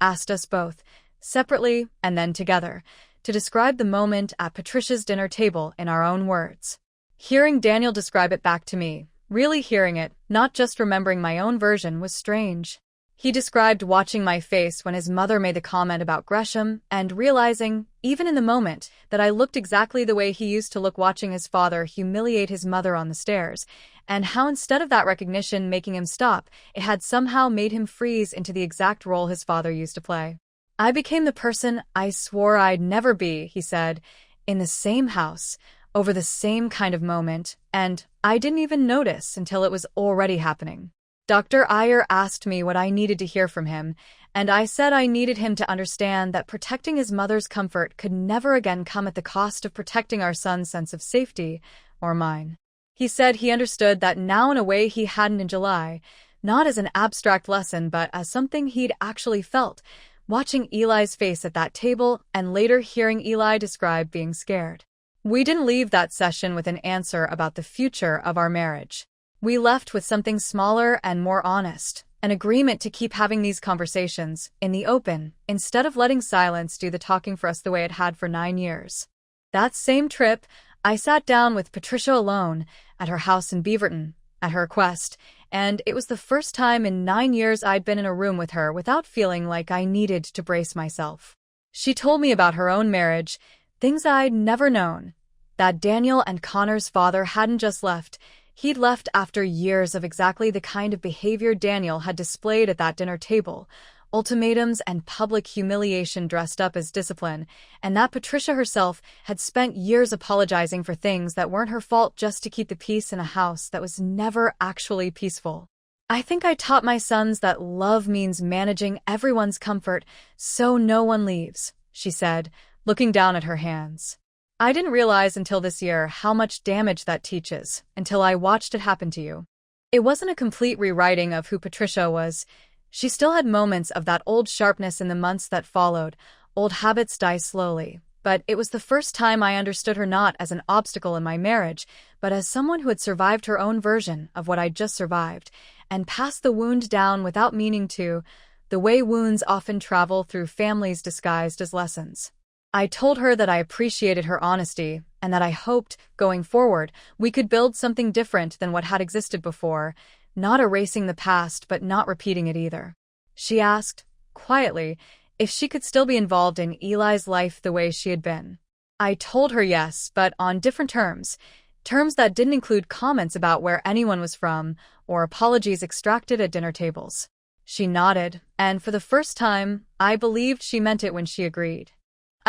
Speaker 1: asked us both, separately and then together, to describe the moment at Patricia's dinner table in our own words. Hearing Daniel describe it back to me, really hearing it, not just remembering my own version, was strange. He described watching my face when his mother made the comment about Gresham and realizing, even in the moment, that I looked exactly the way he used to look watching his father humiliate his mother on the stairs, and how instead of that recognition making him stop, it had somehow made him freeze into the exact role his father used to play. "I became the person I swore I'd never be," he said, "in the same house, over the same kind of moment, and I didn't even notice until it was already happening." Dr. Iyer asked me what I needed to hear from him, and I said I needed him to understand that protecting his mother's comfort could never again come at the cost of protecting our son's sense of safety, or mine. He said he understood that now in a way he hadn't in July, not as an abstract lesson but as something he'd actually felt, watching Eli's face at that table and later hearing Eli describe being scared. We didn't leave that session with an answer about the future of our marriage. We left with something smaller and more honest, an agreement to keep having these conversations in the open, instead of letting silence do the talking for us the way it had for 9 years. That same trip, I sat down with Patricia alone at her house in Beaverton, at her request, and it was the first time in 9 years I'd been in a room with her without feeling like I needed to brace myself. She told me about her own marriage, things I'd never known. That Daniel and Connor's father hadn't just left. He'd left after years of exactly the kind of behavior Daniel had displayed at that dinner table, ultimatums and public humiliation dressed up as discipline, and that Patricia herself had spent years apologizing for things that weren't her fault just to keep the peace in a house that was never actually peaceful. I think I taught my sons that love means managing everyone's comfort so no one leaves, she said, looking down at her hands. I didn't realize until this year how much damage that teaches, until I watched it happen to you. It wasn't a complete rewriting of who Patricia was. She still had moments of that old sharpness in the months that followed. Old habits die slowly. But it was the first time I understood her not as an obstacle in my marriage, but as someone who had survived her own version of what I'd just survived, and passed the wound down without meaning to, the way wounds often travel through families disguised as lessons. I told her that I appreciated her honesty, and that I hoped, going forward, we could build something different than what had existed before, not erasing the past but not repeating it either. She asked, quietly, if she could still be involved in Eli's life the way she had been. I told her yes, but on different terms. Terms that didn't include comments about where anyone was from, or apologies extracted at dinner tables. She nodded, and for the first time, I believed she meant it when she agreed.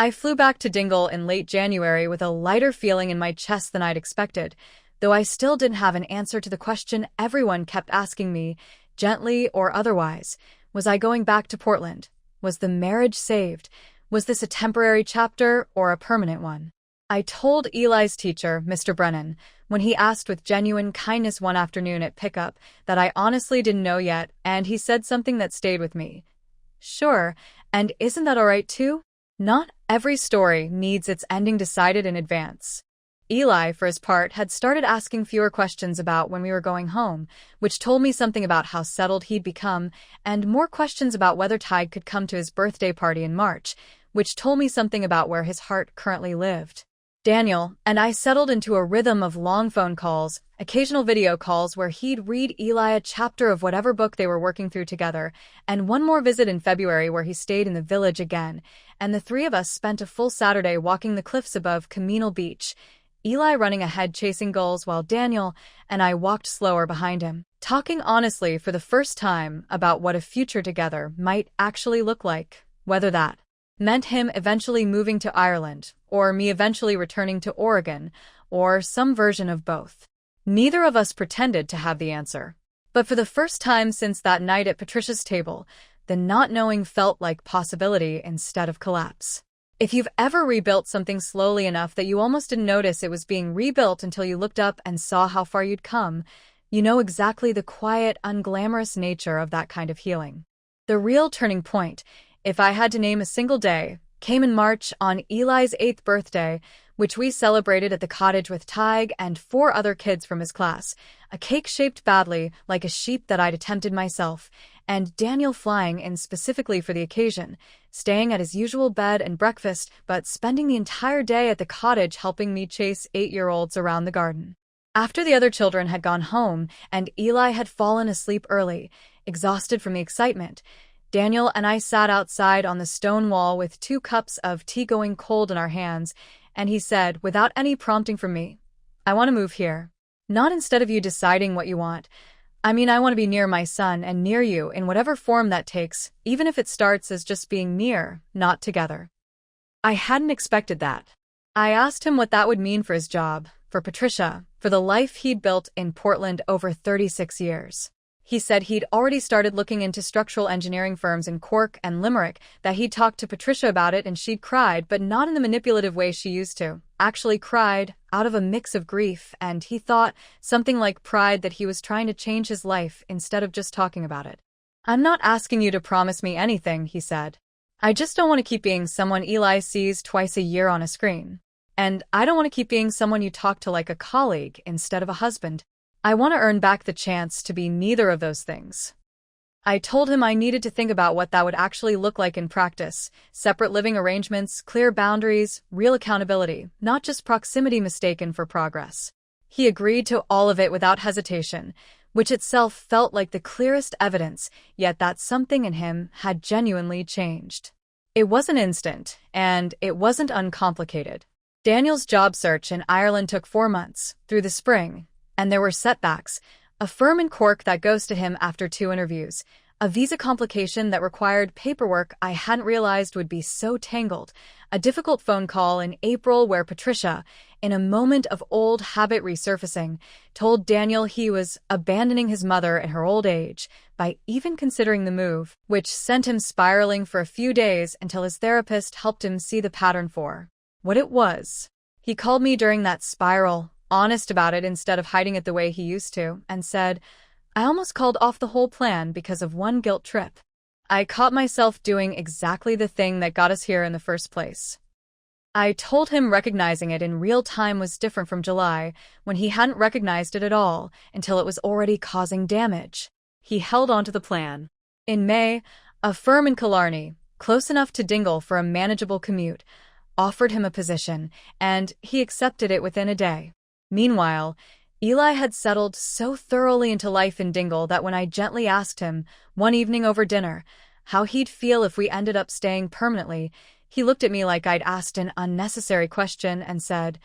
Speaker 1: I flew back to Dingle in late January with a lighter feeling in my chest than I'd expected, though I still didn't have an answer to the question everyone kept asking me, gently or otherwise. Was I going back to Portland? Was the marriage saved? Was this a temporary chapter or a permanent one? I told Eli's teacher, Mr. Brennan, when he asked with genuine kindness one afternoon at pickup, that I honestly didn't know yet, and he said something that stayed with me. Sure, and isn't that all right too? Not every story needs its ending decided in advance. Eli, for his part, had started asking fewer questions about when we were going home, which told me something about how settled he'd become, and more questions about whether Tig could come to his birthday party in March, which told me something about where his heart currently lived. Daniel and I settled into a rhythm of long phone calls, occasional video calls where he'd read Eli a chapter of whatever book they were working through together, and one more visit in February where he stayed in the village again, and the three of us spent a full Saturday walking the cliffs above Camino Beach, Eli running ahead chasing gulls while Daniel and I walked slower behind him, talking honestly for the first time about what a future together might actually look like, whether that meant him eventually moving to Ireland, or me eventually returning to Oregon, or some version of both. Neither of us pretended to have the answer. But for the first time since that night at Patricia's table, the not knowing felt like possibility instead of collapse. If you've ever rebuilt something slowly enough that you almost didn't notice it was being rebuilt until you looked up and saw how far you'd come, you know exactly the quiet, unglamorous nature of that kind of healing. The real turning point, if I had to name a single day, came in March on Eli's 8th birthday, which we celebrated at the cottage with Tig and 4 other kids from his class, a cake shaped badly like a sheep that I'd attempted myself, and Daniel flying in specifically for the occasion, staying at his usual bed and breakfast, but spending the entire day at the cottage helping me chase 8-year-olds around the garden. After the other children had gone home and Eli had fallen asleep early, exhausted from the excitement, Daniel and I sat outside on the stone wall with 2 cups of tea going cold in our hands, and he said, without any prompting from me, I want to move here. Not instead of you deciding what you want. I mean, I want to be near my son and near you in whatever form that takes, even if it starts as just being near, not together. I hadn't expected that. I asked him what that would mean for his job, for Patricia, for the life he'd built in Portland over 36 years. He said he'd already started looking into structural engineering firms in Cork and Limerick, that he'd talked to Patricia about it and she'd cried, but not in the manipulative way she used to. Actually cried, out of a mix of grief, and he thought something like pride that he was trying to change his life instead of just talking about it. I'm not asking you to promise me anything, he said. I just don't want to keep being someone Eli sees twice a year on a screen. And I don't want to keep being someone you talk to like a colleague instead of a husband. I want to earn back the chance to be neither of those things. I told him I needed to think about what that would actually look like in practice: separate living arrangements, clear boundaries, real accountability, not just proximity mistaken for progress. He agreed to all of it without hesitation, which itself felt like the clearest evidence, yet that something in him had genuinely changed. It wasn't instant, and it wasn't uncomplicated. Daniel's job search in Ireland took 4 months, through the spring, and there were setbacks: a firm in Cork that ghosted him after 2 interviews, a visa complication that required paperwork I hadn't realized would be so tangled, a difficult phone call in April where Patricia, in a moment of old habit resurfacing, told Daniel he was abandoning his mother in her old age by even considering the move, which sent him spiraling for a few days until his therapist helped him see the pattern for what it was. He called me during that spiral, honest about it instead of hiding it the way he used to, and said, "I almost called off the whole plan because of one guilt trip. I caught myself doing exactly the thing that got us here in the first place." I told him recognizing it in real time was different from July, when he hadn't recognized it at all until it was already causing damage. He held on to the plan. In May, a firm in Killarney, close enough to Dingle for a manageable commute, offered him a position, and he accepted it within a day. Meanwhile, Eli had settled so thoroughly into life in Dingle that when I gently asked him, one evening over dinner, how he'd feel if we ended up staying permanently, he looked at me like I'd asked an unnecessary question and said,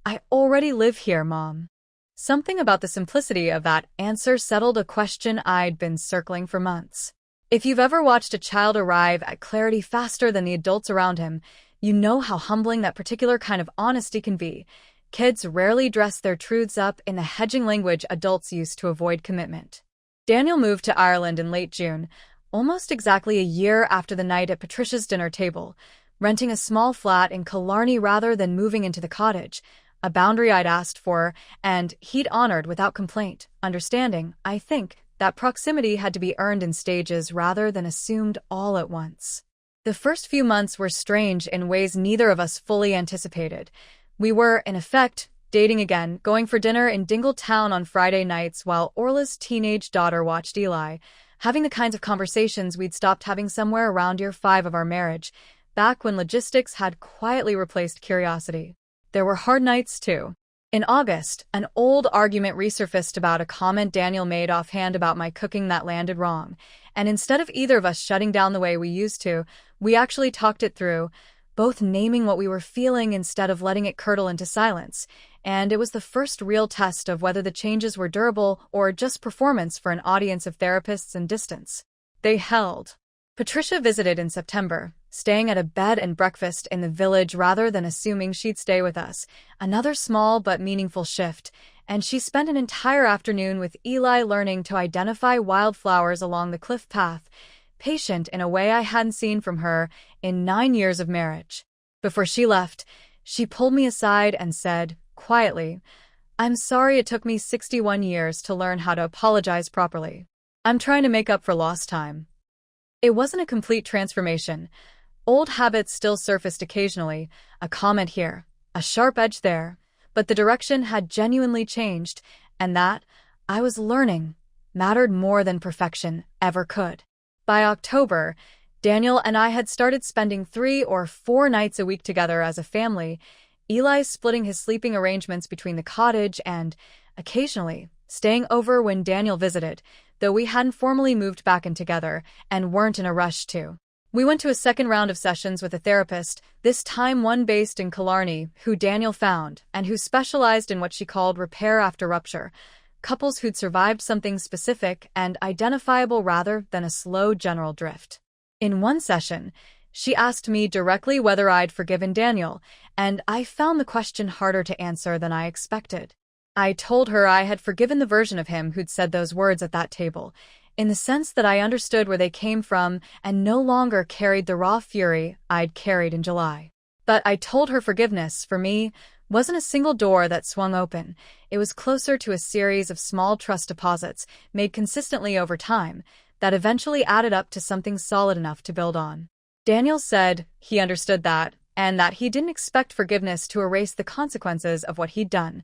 Speaker 1: "I already live here, Mom." Something about the simplicity of that answer settled a question I'd been circling for months. If you've ever watched a child arrive at clarity faster than the adults around him, you know how humbling that particular kind of honesty can be. Kids rarely dress their truths up in the hedging language adults use to avoid commitment. Daniel moved to Ireland in late June, almost exactly a year after the night at Patricia's dinner table, renting a small flat in Killarney rather than moving into the cottage, a boundary I'd asked for, and he'd honored without complaint, understanding, I think, that proximity had to be earned in stages rather than assumed all at once. The first few months were strange in ways neither of us fully anticipated. We were, in effect, dating again, going for dinner in Dingle Town on Friday nights while Orla's teenage daughter watched Eli, having the kinds of conversations we'd stopped having somewhere around year 5 of our marriage, back when logistics had quietly replaced curiosity. There were hard nights, too. In August, an old argument resurfaced about a comment Daniel made offhand about my cooking that landed wrong, and instead of either of us shutting down the way we used to, we actually talked it through, both naming what we were feeling instead of letting it curdle into silence, and it was the first real test of whether the changes were durable or just performance for an audience of therapists and distance. They held. Patricia visited in September, staying at a bed and breakfast in the village rather than assuming she'd stay with us, another small but meaningful shift, and she spent an entire afternoon with Eli learning to identify wildflowers along the cliff path, patient in a way I hadn't seen from her in 9 years of marriage. Before she left, she pulled me aside and said, quietly, "I'm sorry it took me 61 years to learn how to apologize properly. I'm trying to make up for lost time." It wasn't a complete transformation. Old habits still surfaced occasionally, a comment here, a sharp edge there, but the direction had genuinely changed, and that, I was learning, mattered more than perfection ever could. By October, Daniel and I had started spending 3 or 4 nights a week together as a family, Eli splitting his sleeping arrangements between the cottage and, occasionally, staying over when Daniel visited, though we hadn't formally moved back in together and weren't in a rush to. We went to a second round of sessions with a therapist, this time one based in Killarney, who Daniel found, and who specialized in what she called repair after rupture, couples who'd survived something specific and identifiable rather than a slow general drift. In one session, she asked me directly whether I'd forgiven Daniel, and I found the question harder to answer than I expected. I told her I had forgiven the version of him who'd said those words at that table, in the sense that I understood where they came from and no longer carried the raw fury I'd carried in July. But I told her forgiveness, for me, wasn't a single door that swung open. It was closer to a series of small trust deposits made consistently over time that eventually added up to something solid enough to build on. Daniel said he understood that, and that he didn't expect forgiveness to erase the consequences of what he'd done,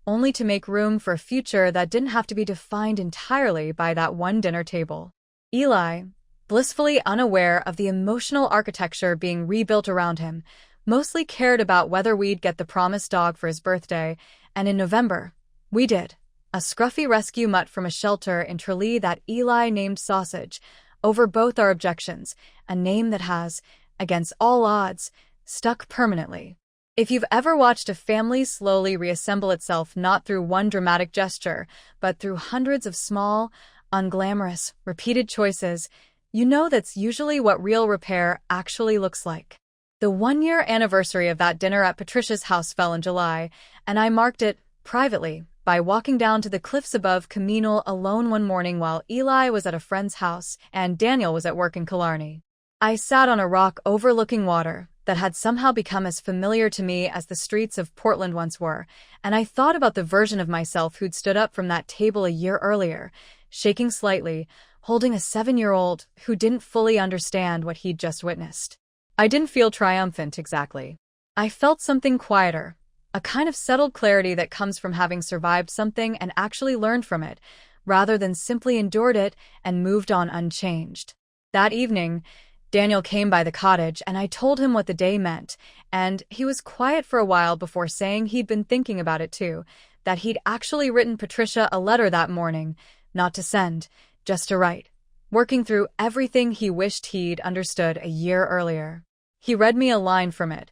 Speaker 1: only to make room for a future that didn't have to be defined entirely by that one dinner table. Eli, blissfully unaware of the emotional architecture being rebuilt around him, mostly cared about whether we'd get the promised dog for his birthday, and in November, we did. A scruffy rescue mutt from a shelter in Tralee that Eli named Sausage, over both our objections, a name that has, against all odds, stuck permanently. If you've ever watched a family slowly reassemble itself not through one dramatic gesture, but through hundreds of small, unglamorous, repeated choices, you know that's usually what real repair actually looks like. The one-year anniversary of that dinner at Patricia's house fell in July, and I marked it, privately, by walking down to the cliffs above Camino alone one morning while Eli was at a friend's house and Daniel was at work in Killarney. I sat on a rock overlooking water that had somehow become as familiar to me as the streets of Portland once were, and I thought about the version of myself who'd stood up from that table a year earlier, shaking slightly, holding a 7-year-old who didn't fully understand what he'd just witnessed. I didn't feel triumphant exactly. I felt something quieter, a kind of settled clarity that comes from having survived something and actually learned from it, rather than simply endured it and moved on unchanged. That evening, Daniel came by the cottage and I told him what the day meant, and he was quiet for a while before saying he'd been thinking about it too, that he'd actually written Patricia a letter that morning, not to send, just to write, working through everything he wished he'd understood a year earlier. He read me a line from it.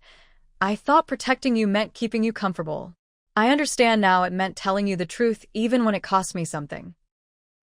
Speaker 1: I thought protecting you meant keeping you comfortable. I understand now it meant telling you the truth even when it cost me something.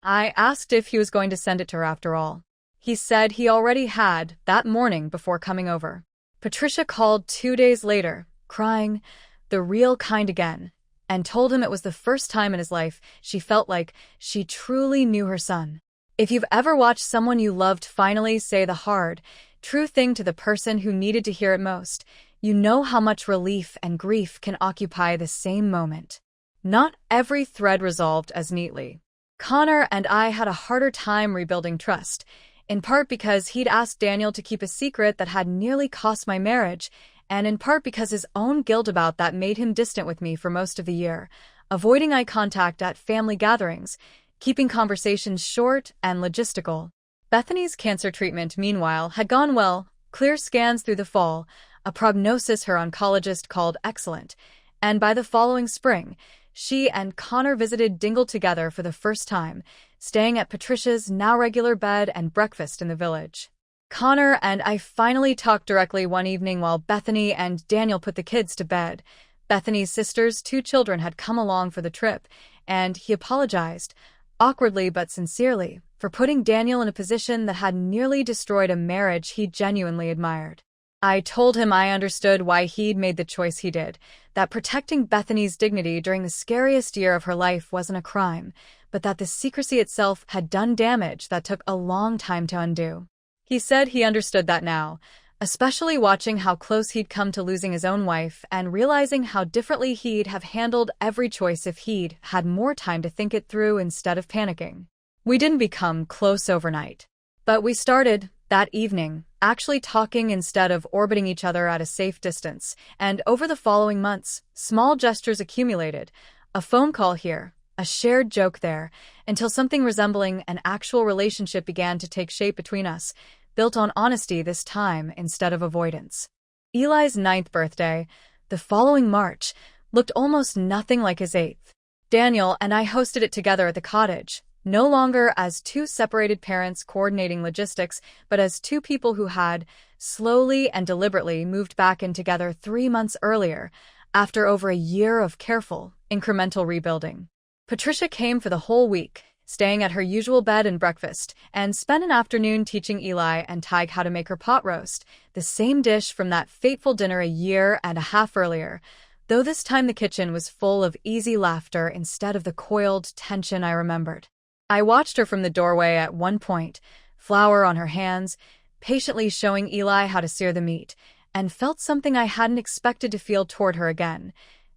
Speaker 1: I asked if he was going to send it to her after all. He said he already had, that morning before coming over. Patricia called 2 days later, crying, the real kind again, and told him it was the first time in his life she felt like she truly knew her son. If you've ever watched someone you loved finally say the hard, true thing to the person who needed to hear it most, you know how much relief and grief can occupy the same moment. Not every thread resolved as neatly. Connor and I had a harder time rebuilding trust, in part because he'd asked Daniel to keep a secret that had nearly cost my marriage, and in part because his own guilt about that made him distant with me for most of the year, avoiding eye contact at family gatherings, keeping conversations short and logistical. Bethany's cancer treatment, meanwhile, had gone well, clear scans through the fall, a prognosis her oncologist called excellent, and by the following spring, she and Connor visited Dingle together for the first time, staying at Patricia's now regular bed and breakfast in the village. Connor and I finally talked directly one evening while Bethany and Daniel put the kids to bed. Bethany's sister's 2 children had come along for the trip, and he apologized, awkwardly but sincerely, for putting Daniel in a position that had nearly destroyed a marriage he genuinely admired. I told him I understood why he'd made the choice he did, that protecting Bethany's dignity during the scariest year of her life wasn't a crime, but that the secrecy itself had done damage that took a long time to undo. He said he understood that now, especially watching how close he'd come to losing his own wife and realizing how differently he'd have handled every choice if he'd had more time to think it through instead of panicking. We didn't become close overnight, but we started, that evening, actually talking instead of orbiting each other at a safe distance, and over the following months, small gestures accumulated, a phone call here, a shared joke there, until something resembling an actual relationship began to take shape between us, built on honesty this time instead of avoidance. Eli's 9th birthday, the following March, looked almost nothing like his 8th. Daniel and I hosted it together at the cottage, no longer as 2 separated parents coordinating logistics, but as 2 people who had, slowly and deliberately, moved back in together 3 months earlier, after over a year of careful, incremental rebuilding. Patricia came for the whole week, staying at her usual bed and breakfast, and spent an afternoon teaching Eli and Tig how to make her pot roast, the same dish from that fateful dinner a year and a half earlier, though this time the kitchen was full of easy laughter instead of the coiled tension I remembered. I watched her from the doorway at one point, flour on her hands, patiently showing Eli how to sear the meat, and felt something I hadn't expected to feel toward her again,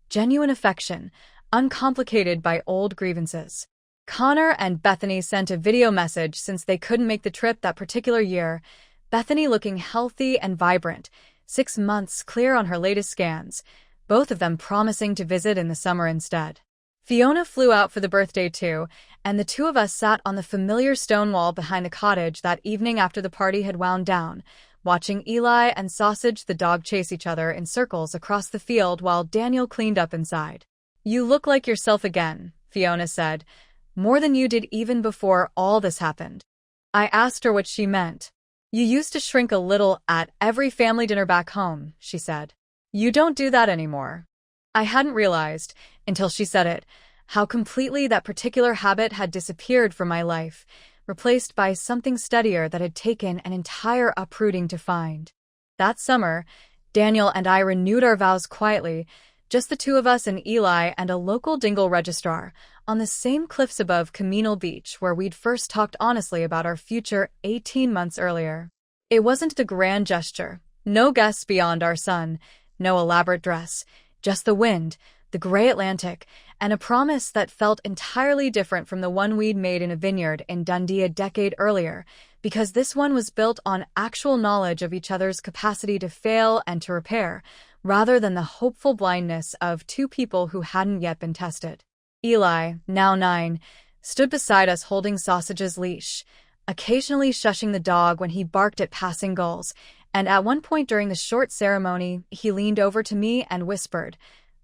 Speaker 1: genuine affection, uncomplicated by old grievances. Connor and Bethany sent a video message since they couldn't make the trip that particular year, Bethany looking healthy and vibrant, 6 months clear on her latest scans, both of them promising to visit in the summer instead. Fiona flew out for the birthday too, and the two of us sat on the familiar stone wall behind the cottage that evening after the party had wound down, watching Eli and Sausage the dog chase each other in circles across the field while Daniel cleaned up inside. "You look like yourself again," Fiona said, "more than you did even before all this happened." I asked her what she meant. "You used to shrink a little at every family dinner back home," she said. "You don't do that anymore." I hadn't realized, until she said it, how completely that particular habit had disappeared from my life, replaced by something steadier that had taken an entire uprooting to find. That summer, Daniel and I renewed our vows quietly, just the two of us and Eli and a local dingle registrar, on the same cliffs above Camino Beach where we'd first talked honestly about our future 18 months earlier. It wasn't a grand gesture, no guests beyond our son, no elaborate dress, just the wind, the gray Atlantic, and a promise that felt entirely different from the one we'd made in a vineyard in Dundee a decade earlier, because this one was built on actual knowledge of each other's capacity to fail and to repair, rather than the hopeful blindness of two people who hadn't yet been tested. Eli, now 9, stood beside us holding Sausage's leash, occasionally shushing the dog when he barked at passing gulls, and at one point during the short ceremony, he leaned over to me and whispered,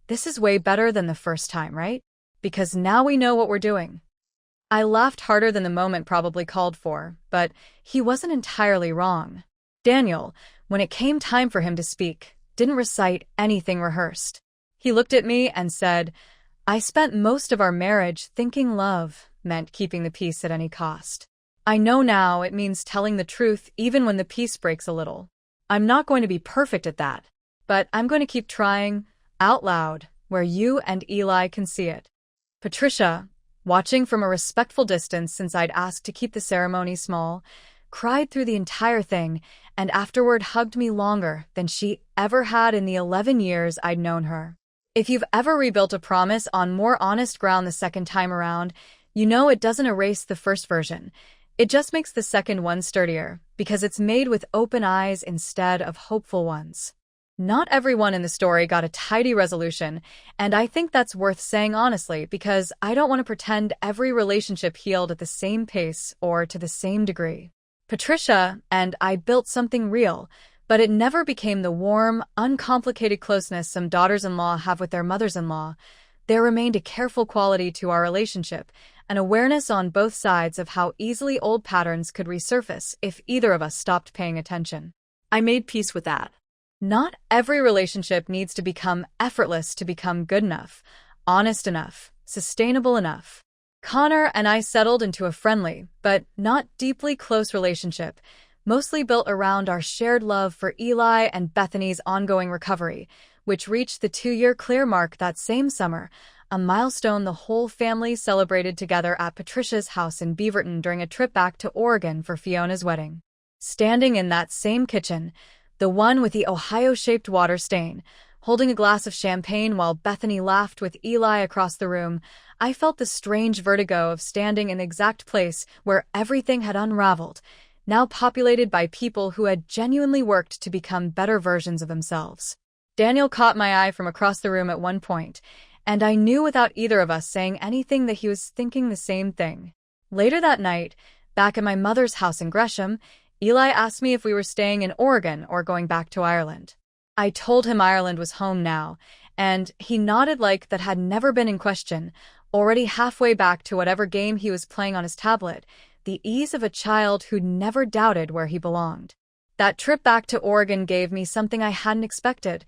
Speaker 1: "This is way better than the first time, right? Because now we know what we're doing." I laughed harder than the moment probably called for, but he wasn't entirely wrong. Daniel, when it came time for him to speak, didn't recite anything rehearsed. He looked at me and said, "I spent most of our marriage thinking love meant keeping the peace at any cost. I know now it means telling the truth even when the peace breaks a little. I'm not going to be perfect at that, but I'm going to keep trying, out loud, where you and Eli can see it." Patricia, watching from a respectful distance since I'd asked to keep the ceremony small, cried through the entire thing and afterward hugged me longer than she ever had in the 11 years I'd known her. If you've ever rebuilt a promise on more honest ground the second time around, you know it doesn't erase the first version. It just makes the second one sturdier, because it's made with open eyes instead of hopeful ones. Not everyone in the story got a tidy resolution, and I think that's worth saying honestly because I don't want to pretend every relationship healed at the same pace or to the same degree. Patricia and I built something real, but it never became the warm, uncomplicated closeness some daughters-in-law have with their mothers-in-law. There remained a careful quality to our relationship, an awareness on both sides of how easily old patterns could resurface if either of us stopped paying attention. I made peace with that. Not every relationship needs to become effortless to become good enough, honest enough, sustainable enough. Connor and I settled into a friendly, but not deeply close relationship, mostly built around our shared love for Eli and Bethany's ongoing recovery, which reached the 2-year clear mark that same summer, a milestone the whole family celebrated together at Patricia's house in Beaverton during a trip back to Oregon for Fiona's wedding. Standing in that same kitchen, the one with the Ohio-shaped water stain, holding a glass of champagne while Bethany laughed with Eli across the room, I felt the strange vertigo of standing in the exact place where everything had unraveled, now populated by people who had genuinely worked to become better versions of themselves. Daniel caught my eye from across the room at one point, and I knew without either of us saying anything that he was thinking the same thing. Later that night, back at my mother's house in Gresham, Eli asked me if we were staying in Oregon or going back to Ireland. I told him Ireland was home now, and he nodded like that had never been in question, already halfway back to whatever game he was playing on his tablet, the ease of a child who'd never doubted where he belonged. That trip back to Oregon gave me something I hadn't expected,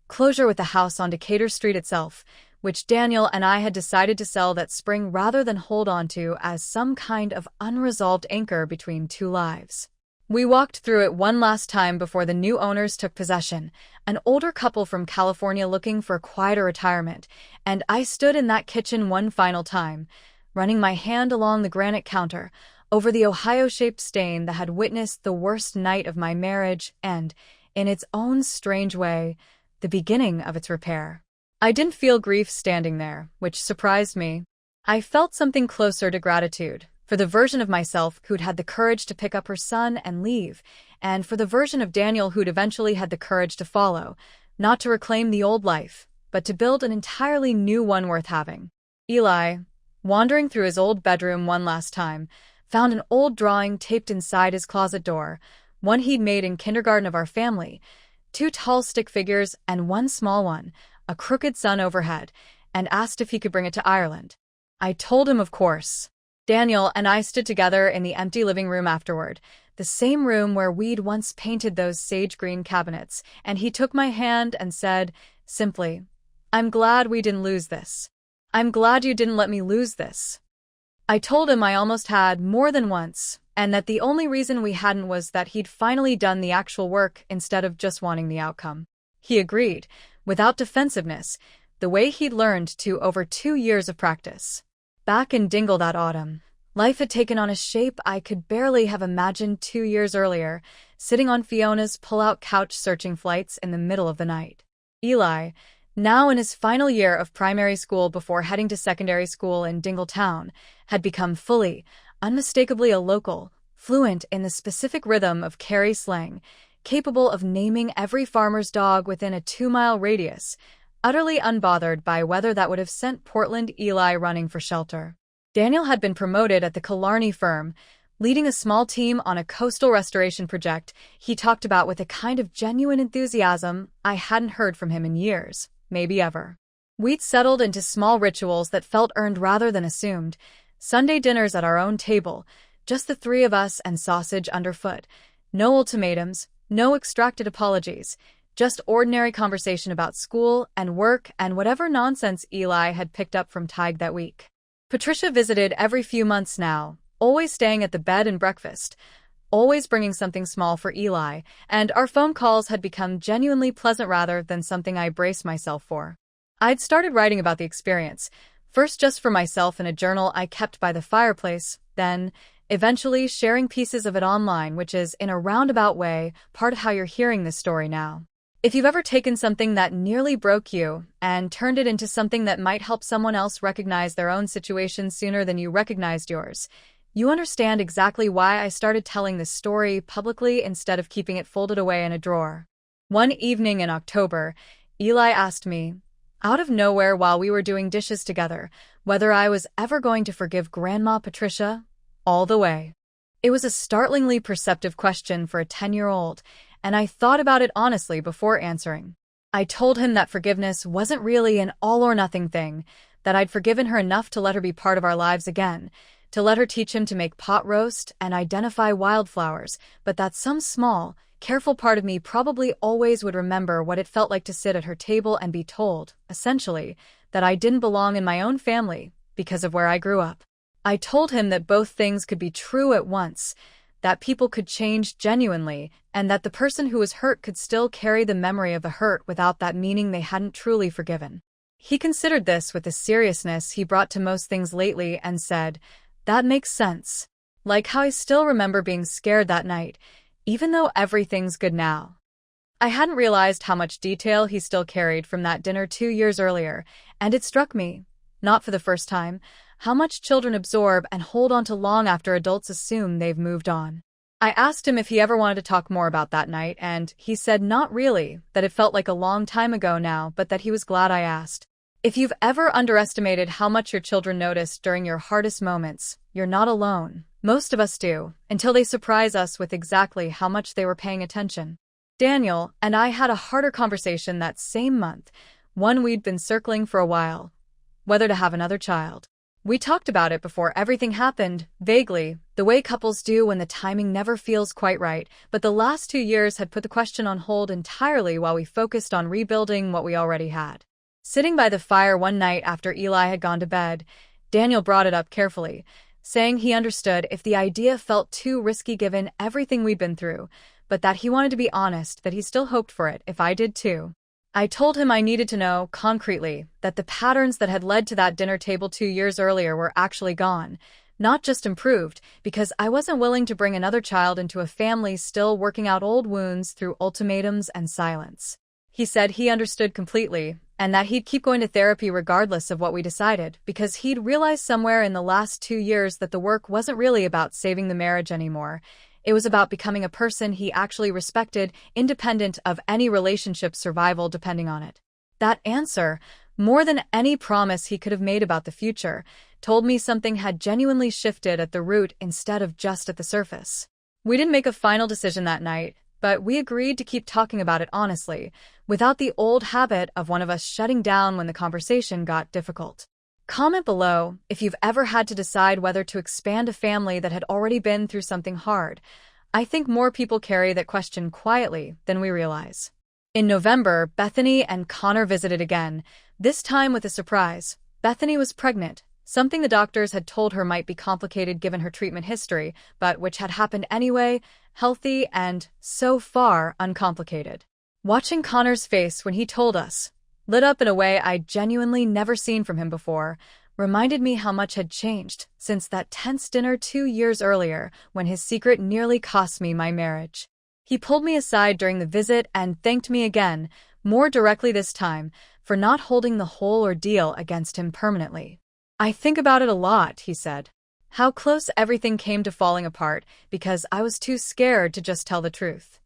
Speaker 1: closure with the house on Decatur Street itself, which Daniel and I had decided to sell that spring rather than hold on to as some kind of unresolved anchor between two lives. We walked through it one last time before the new owners took possession, an older couple from California looking for quieter retirement, and I stood in that kitchen one final time, running my hand along the granite counter, over the Ohio-shaped stain that had witnessed the worst night of my marriage and, in its own strange way, the beginning of its repair. I didn't feel grief standing there, which surprised me. I felt something closer to gratitude, For the version of myself who'd had the courage to pick up her son and leave, and for the version of Daniel who'd eventually had the courage to follow, not to reclaim the old life, but to build an entirely new one worth having. Eli, wandering through his old bedroom one last time, found an old drawing taped inside his closet door, one he'd made in kindergarten of our family, 2 tall stick figures and 1 small one, a crooked sun overhead, and asked if he could bring it to Ireland. I told him, of course. Daniel and I stood together in the empty living room afterward, the same room where we'd once painted those sage green cabinets, and he took my hand and said, simply, "I'm glad we didn't lose this. I'm glad you didn't let me lose this." I told him I almost had more than once, and that the only reason we hadn't was that he'd finally done the actual work instead of just wanting the outcome. He agreed, without defensiveness, the way he'd learned to over 2 years of practice. Back in Dingle that autumn, life had taken on a shape I could barely have imagined 2 years earlier, sitting on Fiona's pull-out couch searching flights in the middle of the night. Eli, now in his final year of primary school before heading to secondary school in Dingletown, had become fully, unmistakably a local, fluent in the specific rhythm of Kerry slang, capable of naming every farmer's dog within a 2-mile radius, utterly unbothered by weather that would have sent Portland Eli running for shelter. Daniel had been promoted at the Killarney firm, leading a small team on a coastal restoration project he talked about with a kind of genuine enthusiasm I hadn't heard from him in years, maybe ever. We'd settled into small rituals that felt earned rather than assumed, Sunday dinners at our own table, just the 3 of us and sausage underfoot, no ultimatums, no extracted apologies, just ordinary conversation about school and work and whatever nonsense Eli had picked up from Tig that week. Patricia visited every few months now, always staying at the bed and breakfast, always bringing something small for Eli, and our phone calls had become genuinely pleasant rather than something I braced myself for. I'd started writing about the experience, first just for myself in a journal I kept by the fireplace, then, eventually sharing pieces of it online, which is, in a roundabout way, part of how you're hearing this story now. If you've ever taken something that nearly broke you and turned it into something that might help someone else recognize their own situation sooner than you recognized yours, you understand exactly why I started telling this story publicly instead of keeping it folded away in a drawer. One evening in October, Eli asked me, out of nowhere while we were doing dishes together, whether I was ever going to forgive Grandma Patricia all the way. It was a startlingly perceptive question for a 10-year-old, and I thought about it honestly before answering. I told him that forgiveness wasn't really an all-or-nothing thing, that I'd forgiven her enough to let her be part of our lives again, to let her teach him to make pot roast and identify wildflowers, but that some small, careful part of me probably always would remember what it felt like to sit at her table and be told, essentially, that I didn't belong in my own family because of where I grew up. I told him that both things could be true at once, that people could change genuinely, and that the person who was hurt could still carry the memory of the hurt without that meaning they hadn't truly forgiven. He considered this with the seriousness he brought to most things lately and said, "That makes sense. Like how I still remember being scared that night, even though everything's good now." I hadn't realized how much detail he still carried from that dinner 2 years earlier, and it struck me, not for the first time, how much children absorb and hold on to long after adults assume they've moved on. I asked him if he ever wanted to talk more about that night, and he said not really, that it felt like a long time ago now, but that he was glad I asked. If you've ever underestimated how much your children notice during your hardest moments, you're not alone. Most of us do, until they surprise us with exactly how much they were paying attention. Daniel and I had a harder conversation that same month, one we'd been circling for a while, whether to have another child. We talked about it before everything happened, vaguely, the way couples do when the timing never feels quite right, but the last 2 years had put the question on hold entirely while we focused on rebuilding what we already had. Sitting by the fire one night after Eli had gone to bed, Daniel brought it up carefully, saying he understood if the idea felt too risky given everything we'd been through, but that he wanted to be honest that he still hoped for it if I did too. I told him I needed to know, concretely, that the patterns that had led to that dinner table 2 years earlier were actually gone, not just improved, because I wasn't willing to bring another child into a family still working out old wounds through ultimatums and silence. He said he understood completely, and that he'd keep going to therapy regardless of what we decided, because he'd realized somewhere in the last 2 years that the work wasn't really about saving the marriage anymore. It was about becoming a person he actually respected, independent of any relationship survival depending on it. That answer, more than any promise he could have made about the future, told me something had genuinely shifted at the root instead of just at the surface. We didn't make a final decision that night, but we agreed to keep talking about it honestly, without the old habit of one of us shutting down when the conversation got difficult. Comment below if you've ever had to decide whether to expand a family that had already been through something hard. I think more people carry that question quietly than we realize. In November, Bethany and Connor visited again, this time with a surprise. Bethany was pregnant, something the doctors had told her might be complicated given her treatment history, but which had happened anyway, healthy and, so far, uncomplicated. Watching Connor's face when he told us, lit up in a way I'd genuinely never seen from him before, reminded me how much had changed since that tense dinner 2 years earlier when his secret nearly cost me my marriage. He pulled me aside during the visit and thanked me again, more directly this time, for not holding the whole ordeal against him permanently. "I think about it a lot," he said. "How close everything came to falling apart because I was too scared to just tell the truth."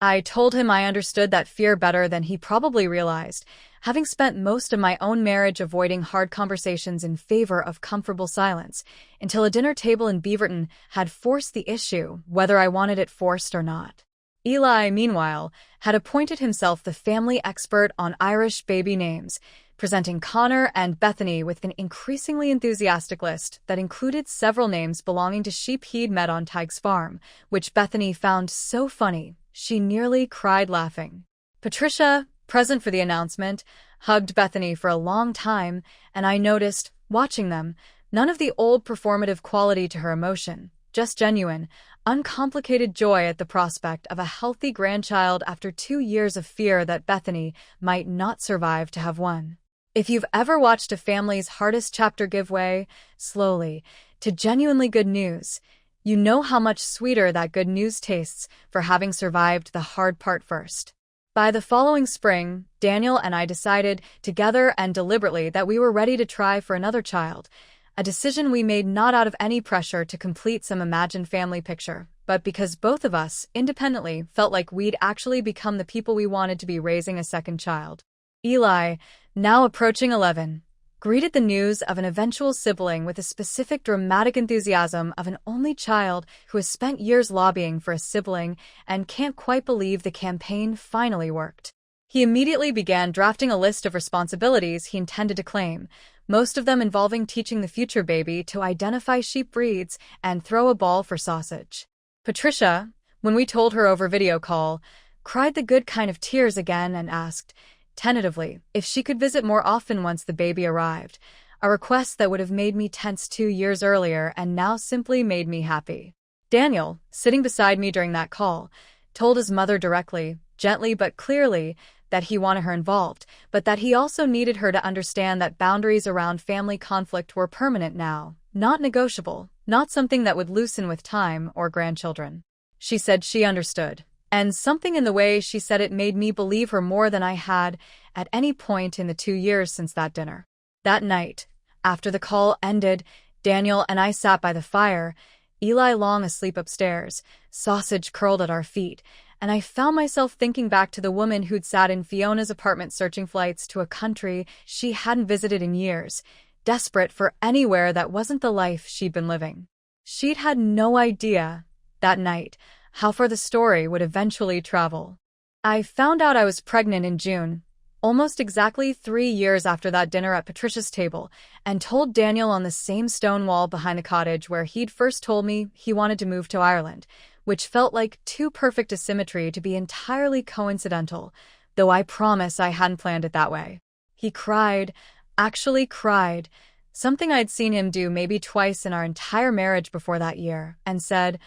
Speaker 1: I told him I understood that fear better than he probably realized, having spent most of my own marriage avoiding hard conversations in favor of comfortable silence, until a dinner table in Beaverton had forced the issue, whether I wanted it forced or not. Eli, meanwhile, had appointed himself the family expert on Irish baby names, presenting Connor and Bethany with an increasingly enthusiastic list that included several names belonging to sheep he'd met on Tig's farm, which Bethany found so funny she nearly cried laughing. Patricia, present for the announcement, hugged Bethany for a long time, and I noticed, watching them, none of the old performative quality to her emotion, just genuine, uncomplicated joy at the prospect of a healthy grandchild after 2 years of fear that Bethany might not survive to have one. If you've ever watched a family's hardest chapter give way, slowly, to genuinely good news, you know how much sweeter that good news tastes for having survived the hard part first. By the following spring, Daniel and I decided, together and deliberately, that we were ready to try for another child, a decision we made not out of any pressure to complete some imagined family picture, but because both of us, independently, felt like we'd actually become the people we wanted to be raising a second child. Eli, now approaching 11, greeted the news of an eventual sibling with a specific dramatic enthusiasm of an only child who has spent years lobbying for a sibling and can't quite believe the campaign finally worked. He immediately began drafting a list of responsibilities he intended to claim, most of them involving teaching the future baby to identify sheep breeds and throw a ball for sausage. Patricia, when we told her over video call, cried the good kind of tears again and asked, tentatively, if she could visit more often once the baby arrived, a request that would have made me tense 2 years earlier and now simply made me happy. Daniel, sitting beside me during that call, told his mother directly, gently but clearly, that he wanted her involved, but that he also needed her to understand that boundaries around family conflict were permanent now, not negotiable, not something that would loosen with time or grandchildren. She said she understood. And something in the way she said it made me believe her more than I had at any point in the 2 years since that dinner. That night, after the call ended, Daniel and I sat by the fire, Eli long asleep upstairs, sausage curled at our feet, and I found myself thinking back to the woman who'd sat in Fiona's apartment searching flights to a country she hadn't visited in years, desperate for anywhere that wasn't the life she'd been living. She'd had no idea, that night, how far the story would eventually travel. I found out I was pregnant in June, almost exactly 3 years after that dinner at Patricia's table, and told Daniel on the same stone wall behind the cottage where he'd first told me he wanted to move to Ireland, which felt like too perfect a symmetry to be entirely coincidental, though I promise I hadn't planned it that way. He cried, actually cried, something I'd seen him do maybe twice in our entire marriage before that year, and said,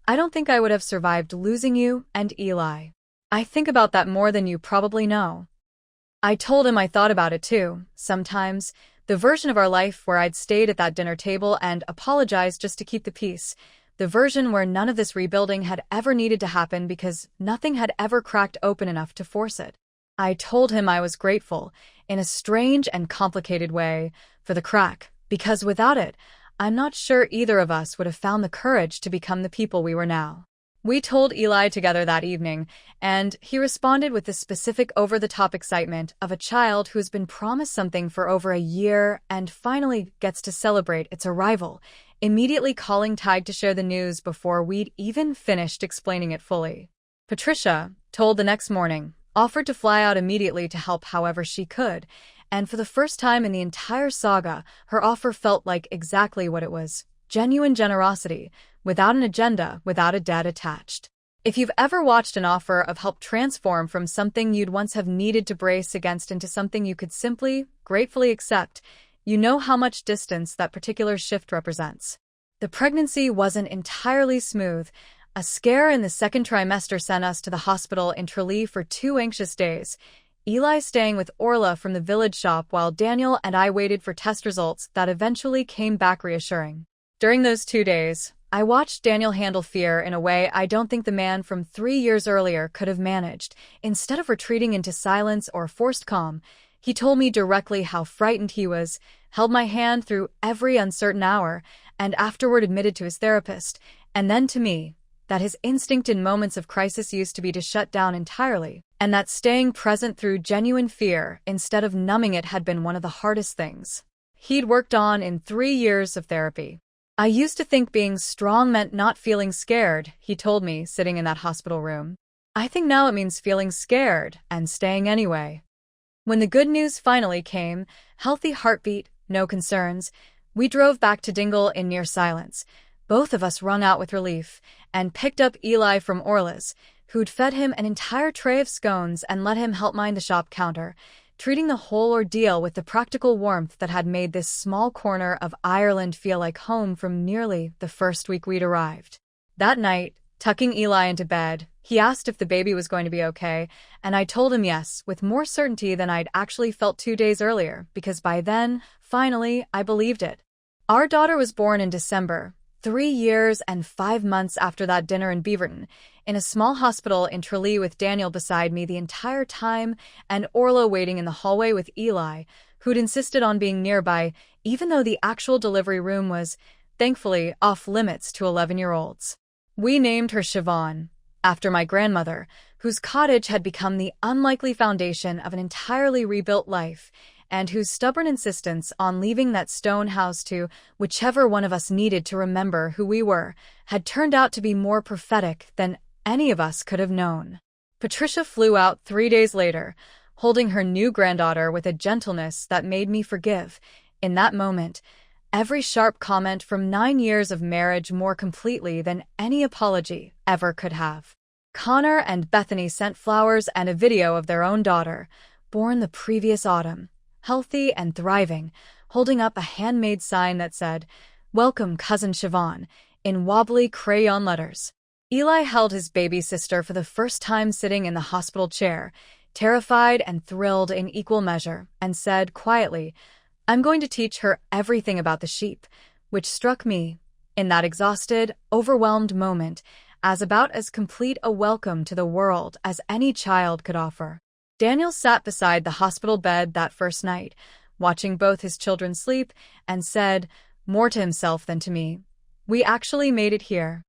Speaker 1: "I don't think I would have survived losing you and Eli. I think about that more than you probably know." I told him I thought about it too, sometimes, the version of our life where I'd stayed at that dinner table and apologized just to keep the peace, the version where none of this rebuilding had ever needed to happen because nothing had ever cracked open enough to force it. I told him I was grateful, in a strange and complicated way, for the crack, because without it, I'm not sure either of us would have found the courage to become the people we were now. We told Eli together that evening, and he responded with the specific over-the-top excitement of a child who has been promised something for over a year and finally gets to celebrate its arrival, immediately calling Tig to share the news before we'd even finished explaining it fully. Patricia, told the next morning, offered to fly out immediately to help however she could, and for the first time in the entire saga, her offer felt like exactly what it was: genuine generosity, without an agenda, without a debt attached. If you've ever watched an offer of help transform from something you'd once have needed to brace against into something you could simply, gratefully accept, you know how much distance that particular shift represents. The pregnancy wasn't entirely smooth. A scare in the second trimester sent us to the hospital in Tralee for 2 anxious days, Eli staying with Orla from the village shop while Daniel and I waited for test results that eventually came back reassuring. During those 2 days, I watched Daniel handle fear in a way I don't think the man from 3 years earlier could have managed. Instead of retreating into silence or forced calm, he told me directly how frightened he was, held my hand through every uncertain hour, and afterward admitted to his therapist, and then to me, that his instinct in moments of crisis used to be to shut down entirely, and that staying present through genuine fear instead of numbing it had been one of the hardest things he'd worked on in 3 years of therapy. I used to think being strong meant not feeling scared, he told me, sitting in that hospital room. I think now it means feeling scared and staying anyway. When the good news finally came, healthy heartbeat, no concerns, we drove back to Dingle in near silence. Both of us wrung out with relief, and picked up Eli from Orla's, who'd fed him an entire tray of scones and let him help mind the shop counter, treating the whole ordeal with the practical warmth that had made this small corner of Ireland feel like home from nearly the first week we'd arrived. That night, tucking Eli into bed, he asked if the baby was going to be okay, and I told him yes, with more certainty than I'd actually felt 2 days earlier, because by then, finally, I believed it. Our daughter was born in December, 3 years and 5 months after that dinner in Beaverton, in a small hospital in Tralee with Daniel beside me the entire time and Orla waiting in the hallway with Eli, who'd insisted on being nearby, even though the actual delivery room was, thankfully, off-limits to 11-year-olds. We named her Siobhan, after my grandmother, whose cottage had become the unlikely foundation of an entirely rebuilt life, and whose stubborn insistence on leaving that stone house to whichever one of us needed to remember who we were had turned out to be more prophetic than any of us could have known. Patricia flew out 3 days later, holding her new granddaughter with a gentleness that made me forgive, in that moment, every sharp comment from 9 years of marriage more completely than any apology ever could have. Connor and Bethany sent flowers and a video of their own daughter, born the previous autumn, healthy and thriving, holding up a handmade sign that said, "Welcome, Cousin Siobhan," in wobbly crayon letters. Eli held his baby sister for the first time sitting in the hospital chair, terrified and thrilled in equal measure, and said quietly, "I'm going to teach her everything about the sheep," which struck me, in that exhausted, overwhelmed moment, as about as complete a welcome to the world as any child could offer. Daniel sat beside the hospital bed that first night, watching both his children sleep, and said, more to himself than to me, "We actually made it here."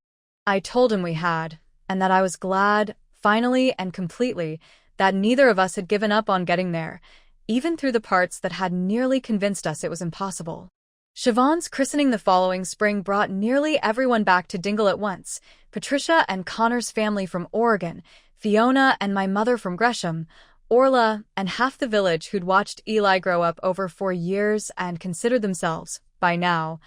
Speaker 1: I told him we had, and that I was glad, finally and completely, that neither of us had given up on getting there, even through the parts that had nearly convinced us it was impossible. Siobhan's christening the following spring brought nearly everyone back to Dingle at once: Patricia and Connor's family from Oregon, Fiona and my mother from Gresham, Orla, and half the village who'd watched Eli grow up over 4 years and considered themselves, by now,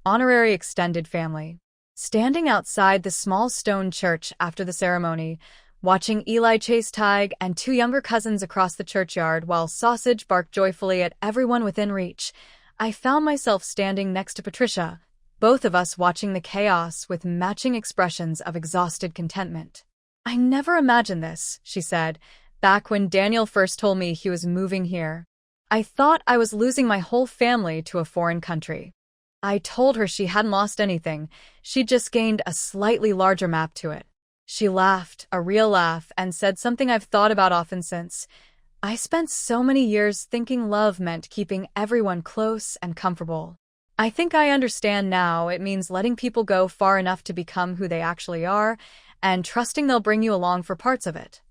Speaker 1: honorary extended family. Standing outside the small stone church after the ceremony, watching Eli chase Tig and 2 younger cousins across the churchyard while Sausage barked joyfully at everyone within reach, I found myself standing next to Patricia, both of us watching the chaos with matching expressions of exhausted contentment. "I never imagined this," she said, back when Daniel first told me he was moving here. "I thought I was losing my whole family to a foreign country." I told her she hadn't lost anything, she'd just gained a slightly larger map to it. She laughed, a real laugh, and said something I've thought about often since. I spent so many years thinking love meant keeping everyone close and comfortable. I think I understand now it means letting people go far enough to become who they actually are and trusting they'll bring you along for parts of it.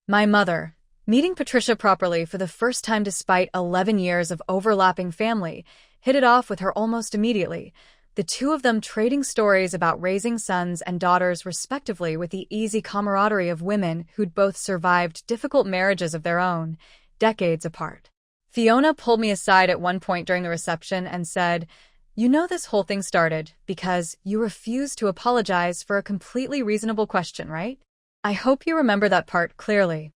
Speaker 1: My mother. Meeting Patricia properly for the first time despite 11 years of overlapping family, hit it off with her almost immediately, the two of them trading stories about raising sons and daughters respectively with the easy camaraderie of women who'd both survived difficult marriages of their own, decades apart. Fiona pulled me aside at one point during the reception and said, "You know this whole thing started because you refused to apologize for a completely reasonable question, right? I hope you remember that part clearly."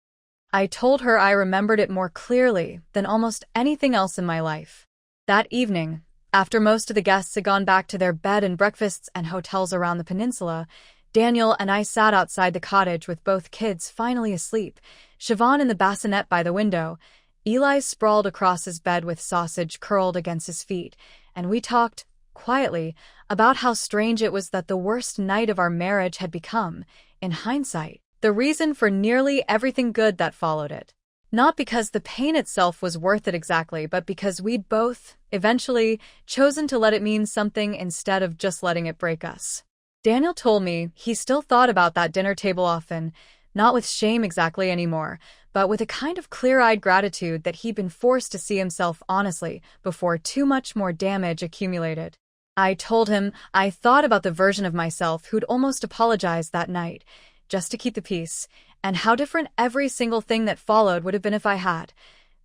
Speaker 1: I told her I remembered it more clearly than almost anything else in my life. That evening, after most of the guests had gone back to their bed and breakfasts and hotels around the peninsula, Daniel and I sat outside the cottage with both kids finally asleep, Siobhan in the bassinet by the window, Eli sprawled across his bed with sausage curled against his feet, and we talked, quietly, about how strange it was that the worst night of our marriage had become, in hindsight, the reason for nearly everything good that followed it. Not because the pain itself was worth it exactly, but because we'd both, eventually, chosen to let it mean something instead of just letting it break us. Daniel told me he still thought about that dinner table often, not with shame exactly anymore, but with a kind of clear-eyed gratitude that he'd been forced to see himself honestly before too much more damage accumulated. I told him I thought about the version of myself who'd almost apologized that night, just to keep the peace, and how different every single thing that followed would have been if I had.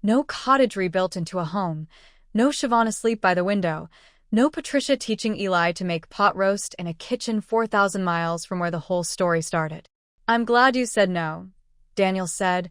Speaker 1: No cottage rebuilt into a home, no Siobhan asleep by the window, no Patricia teaching Eli to make pot roast in a kitchen 4,000 miles from where the whole story started. "I'm glad you said no," Daniel said,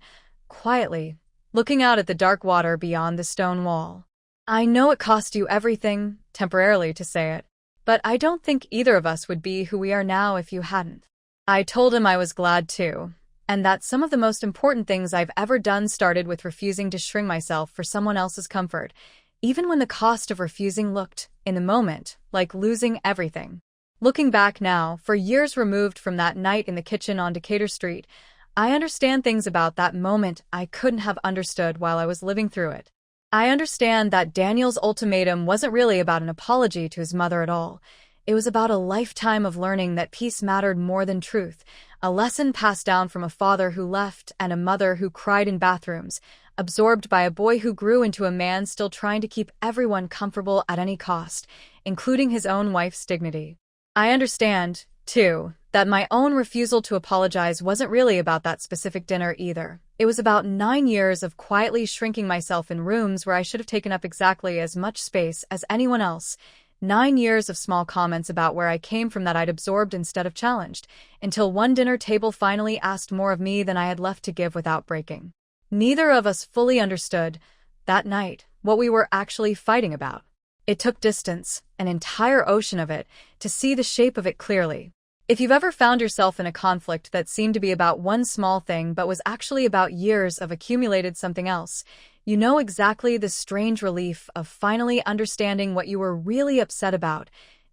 Speaker 1: quietly, looking out at the dark water beyond the stone wall. "I know it cost you everything, temporarily, to say it, but I don't think either of us would be who we are now if you hadn't." I told him I was glad too, and that some of the most important things I've ever done started with refusing to shrink myself for someone else's comfort, even when the cost of refusing looked, in the moment, like losing everything. Looking back now, for years removed from that night in the kitchen on Decatur Street, I understand things about that moment I couldn't have understood while I was living through it. I understand that Daniel's ultimatum wasn't really about an apology to his mother at all. It was about a lifetime of learning that peace mattered more than truth, a lesson passed down from a father who left and a mother who cried in bathrooms, absorbed by a boy who grew into a man still trying to keep everyone comfortable at any cost, including his own wife's dignity. I understand, too, that my own refusal to apologize wasn't really about that specific dinner either. It was about 9 years of quietly shrinking myself in rooms where I should have taken up exactly as much space as anyone else, 9 years of small comments about where I came from that I'd absorbed instead of challenged, until one dinner table finally asked more of me than I had left to give without breaking. Neither of us fully understood, that night, what we were actually fighting about. It took distance, an entire ocean of it, to see the shape of it clearly. If you've ever found yourself in a conflict that seemed to be about one small thing but was actually about years of accumulated something else, you know exactly the strange relief of finally understanding what you were really upset about,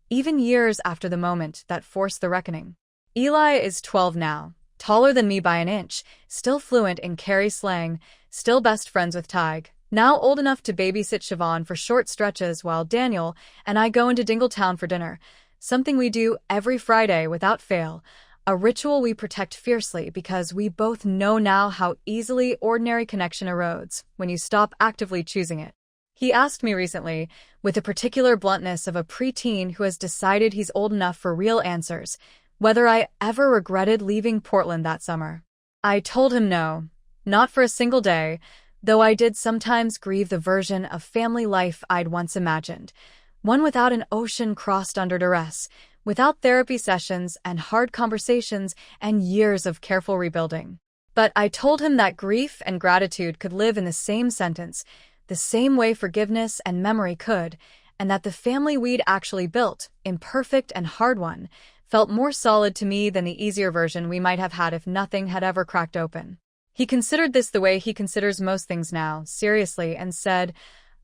Speaker 1: even years after the moment that forced the reckoning. Eli is 12 now, taller than me by an inch, still fluent in Carrie slang, still best friends with Tig, now old enough to babysit Siobhan for short stretches while Daniel and I go into Dingletown for dinner, something we do every Friday without fail, a ritual we protect fiercely because we both know now how easily ordinary connection erodes when you stop actively choosing it. He asked me recently, with the particular bluntness of a preteen who has decided he's old enough for real answers, whether I ever regretted leaving Portland that summer. I told him no, not for a single day, though I did sometimes grieve the version of family life I'd once imagined, one without an ocean crossed under duress, without therapy sessions and hard conversations and years of careful rebuilding. But I told him that grief and gratitude could live in the same sentence, the same way forgiveness and memory could, and that the family we'd actually built, imperfect and hard one, felt more solid to me than the easier version we might have had if nothing had ever cracked open. He considered this the way he considers most things now, seriously, and said,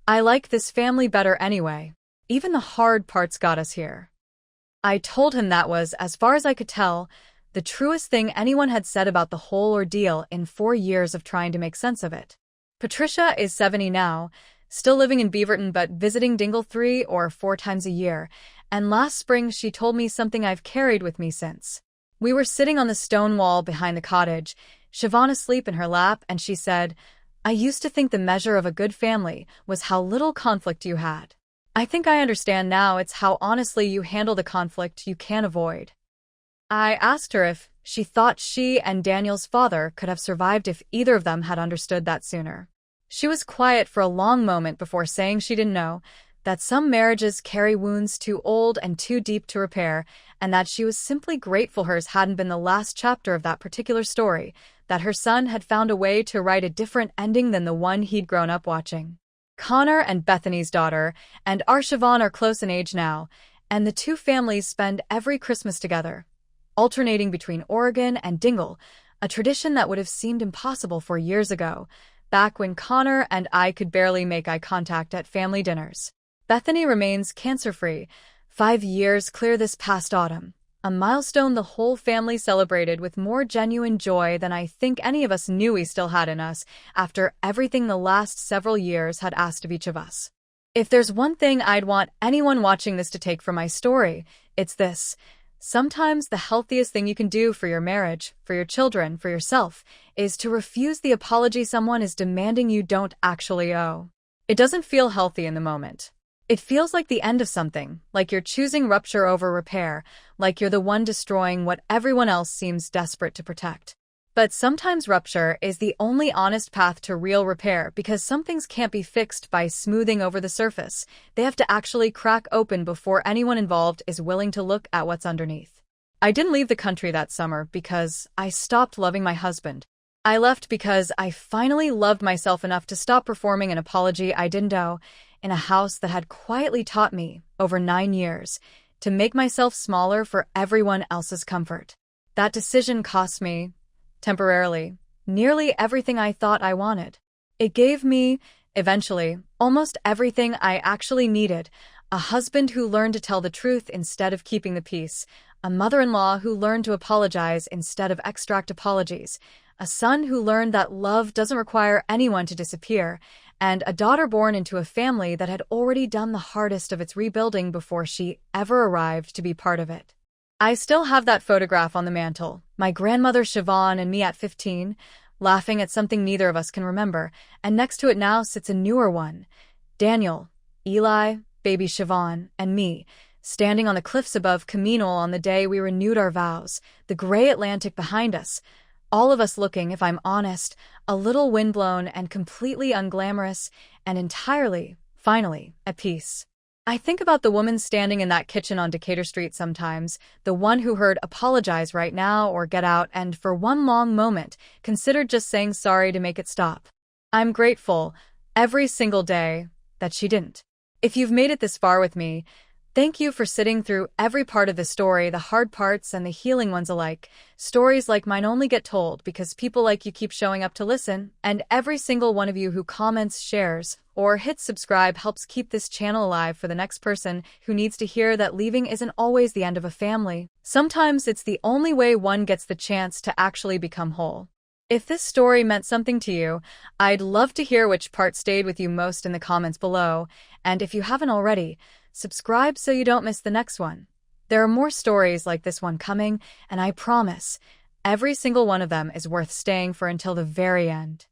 Speaker 1: "I like this family better anyway. Even the hard parts got us here." I told him that was, as far as I could tell, the truest thing anyone had said about the whole ordeal in 4 years of trying to make sense of it. Patricia is 70 now, still living in Beaverton but visiting Dingle 3 or 4 times a year, and last spring she told me something I've carried with me since. We were sitting on the stone wall behind the cottage, Siobhan asleep in her lap, and she said, "I used to think the measure of a good family was how little conflict you had. I think I understand now it's how honestly you handle the conflict you can't avoid." I asked her if she thought she and Daniel's father could have survived if either of them had understood that sooner. She was quiet for a long moment before saying she didn't know, that some marriages carry wounds too old and too deep to repair, and that she was simply grateful hers hadn't been the last chapter of that particular story, that her son had found a way to write a different ending than the one he'd grown up watching. Connor and Bethany's daughter and our Siobhan are close in age now, and the two families spend every Christmas together, alternating between Oregon and Dingle, a tradition that would have seemed impossible 4 years ago, back when Connor and I could barely make eye contact at family dinners. Bethany remains cancer-free, 5 years clear this past autumn, a milestone the whole family celebrated with more genuine joy than I think any of us knew we still had in us after everything the last several years had asked of each of us. If there's one thing I'd want anyone watching this to take from my story, it's this. Sometimes the healthiest thing you can do for your marriage, for your children, for yourself, is to refuse the apology someone is demanding you don't actually owe. It doesn't feel healthy in the moment. It feels like the end of something, like you're choosing rupture over repair, like you're the one destroying what everyone else seems desperate to protect. But sometimes rupture is the only honest path to real repair because some things can't be fixed by smoothing over the surface. They have to actually crack open before anyone involved is willing to look at what's underneath. I didn't leave the country that summer because I stopped loving my husband. I left because I finally loved myself enough to stop performing an apology I didn't owe in a house that had quietly taught me, over 9 years, to make myself smaller for everyone else's comfort. That decision cost me, temporarily, nearly everything I thought I wanted. It gave me, eventually, almost everything I actually needed: a husband who learned to tell the truth instead of keeping the peace, a mother-in-law who learned to apologize instead of extract apologies, a son who learned that love doesn't require anyone to disappear, and a daughter born into a family that had already done the hardest of its rebuilding before she ever arrived to be part of it. I still have that photograph on the mantle, my grandmother Siobhan and me at 15, laughing at something neither of us can remember, and next to it now sits a newer one, Daniel, Eli, baby Siobhan, and me, standing on the cliffs above Camino on the day we renewed our vows, the gray Atlantic behind us, all of us looking, if I'm honest, a little windblown and completely unglamorous, and entirely, finally, at peace. I think about the woman standing in that kitchen on Decatur Street sometimes, the one who heard "apologize right now" or "get out" and for one long moment considered just saying sorry to make it stop. I'm grateful, every single day, that she didn't. If you've made it this far with me, thank you for sitting through every part of the story, the hard parts and the healing ones alike. Stories like mine only get told because people like you keep showing up to listen, and every single one of you who comments, shares, or hits subscribe helps keep this channel alive for the next person who needs to hear that leaving isn't always the end of a family. Sometimes it's the only way one gets the chance to actually become whole. If this story meant something to you, I'd love to hear which part stayed with you most in the comments below, and if you haven't already, subscribe so you don't miss the next one. There are more stories like this one coming, and I promise, every single one of them is worth staying for until the very end.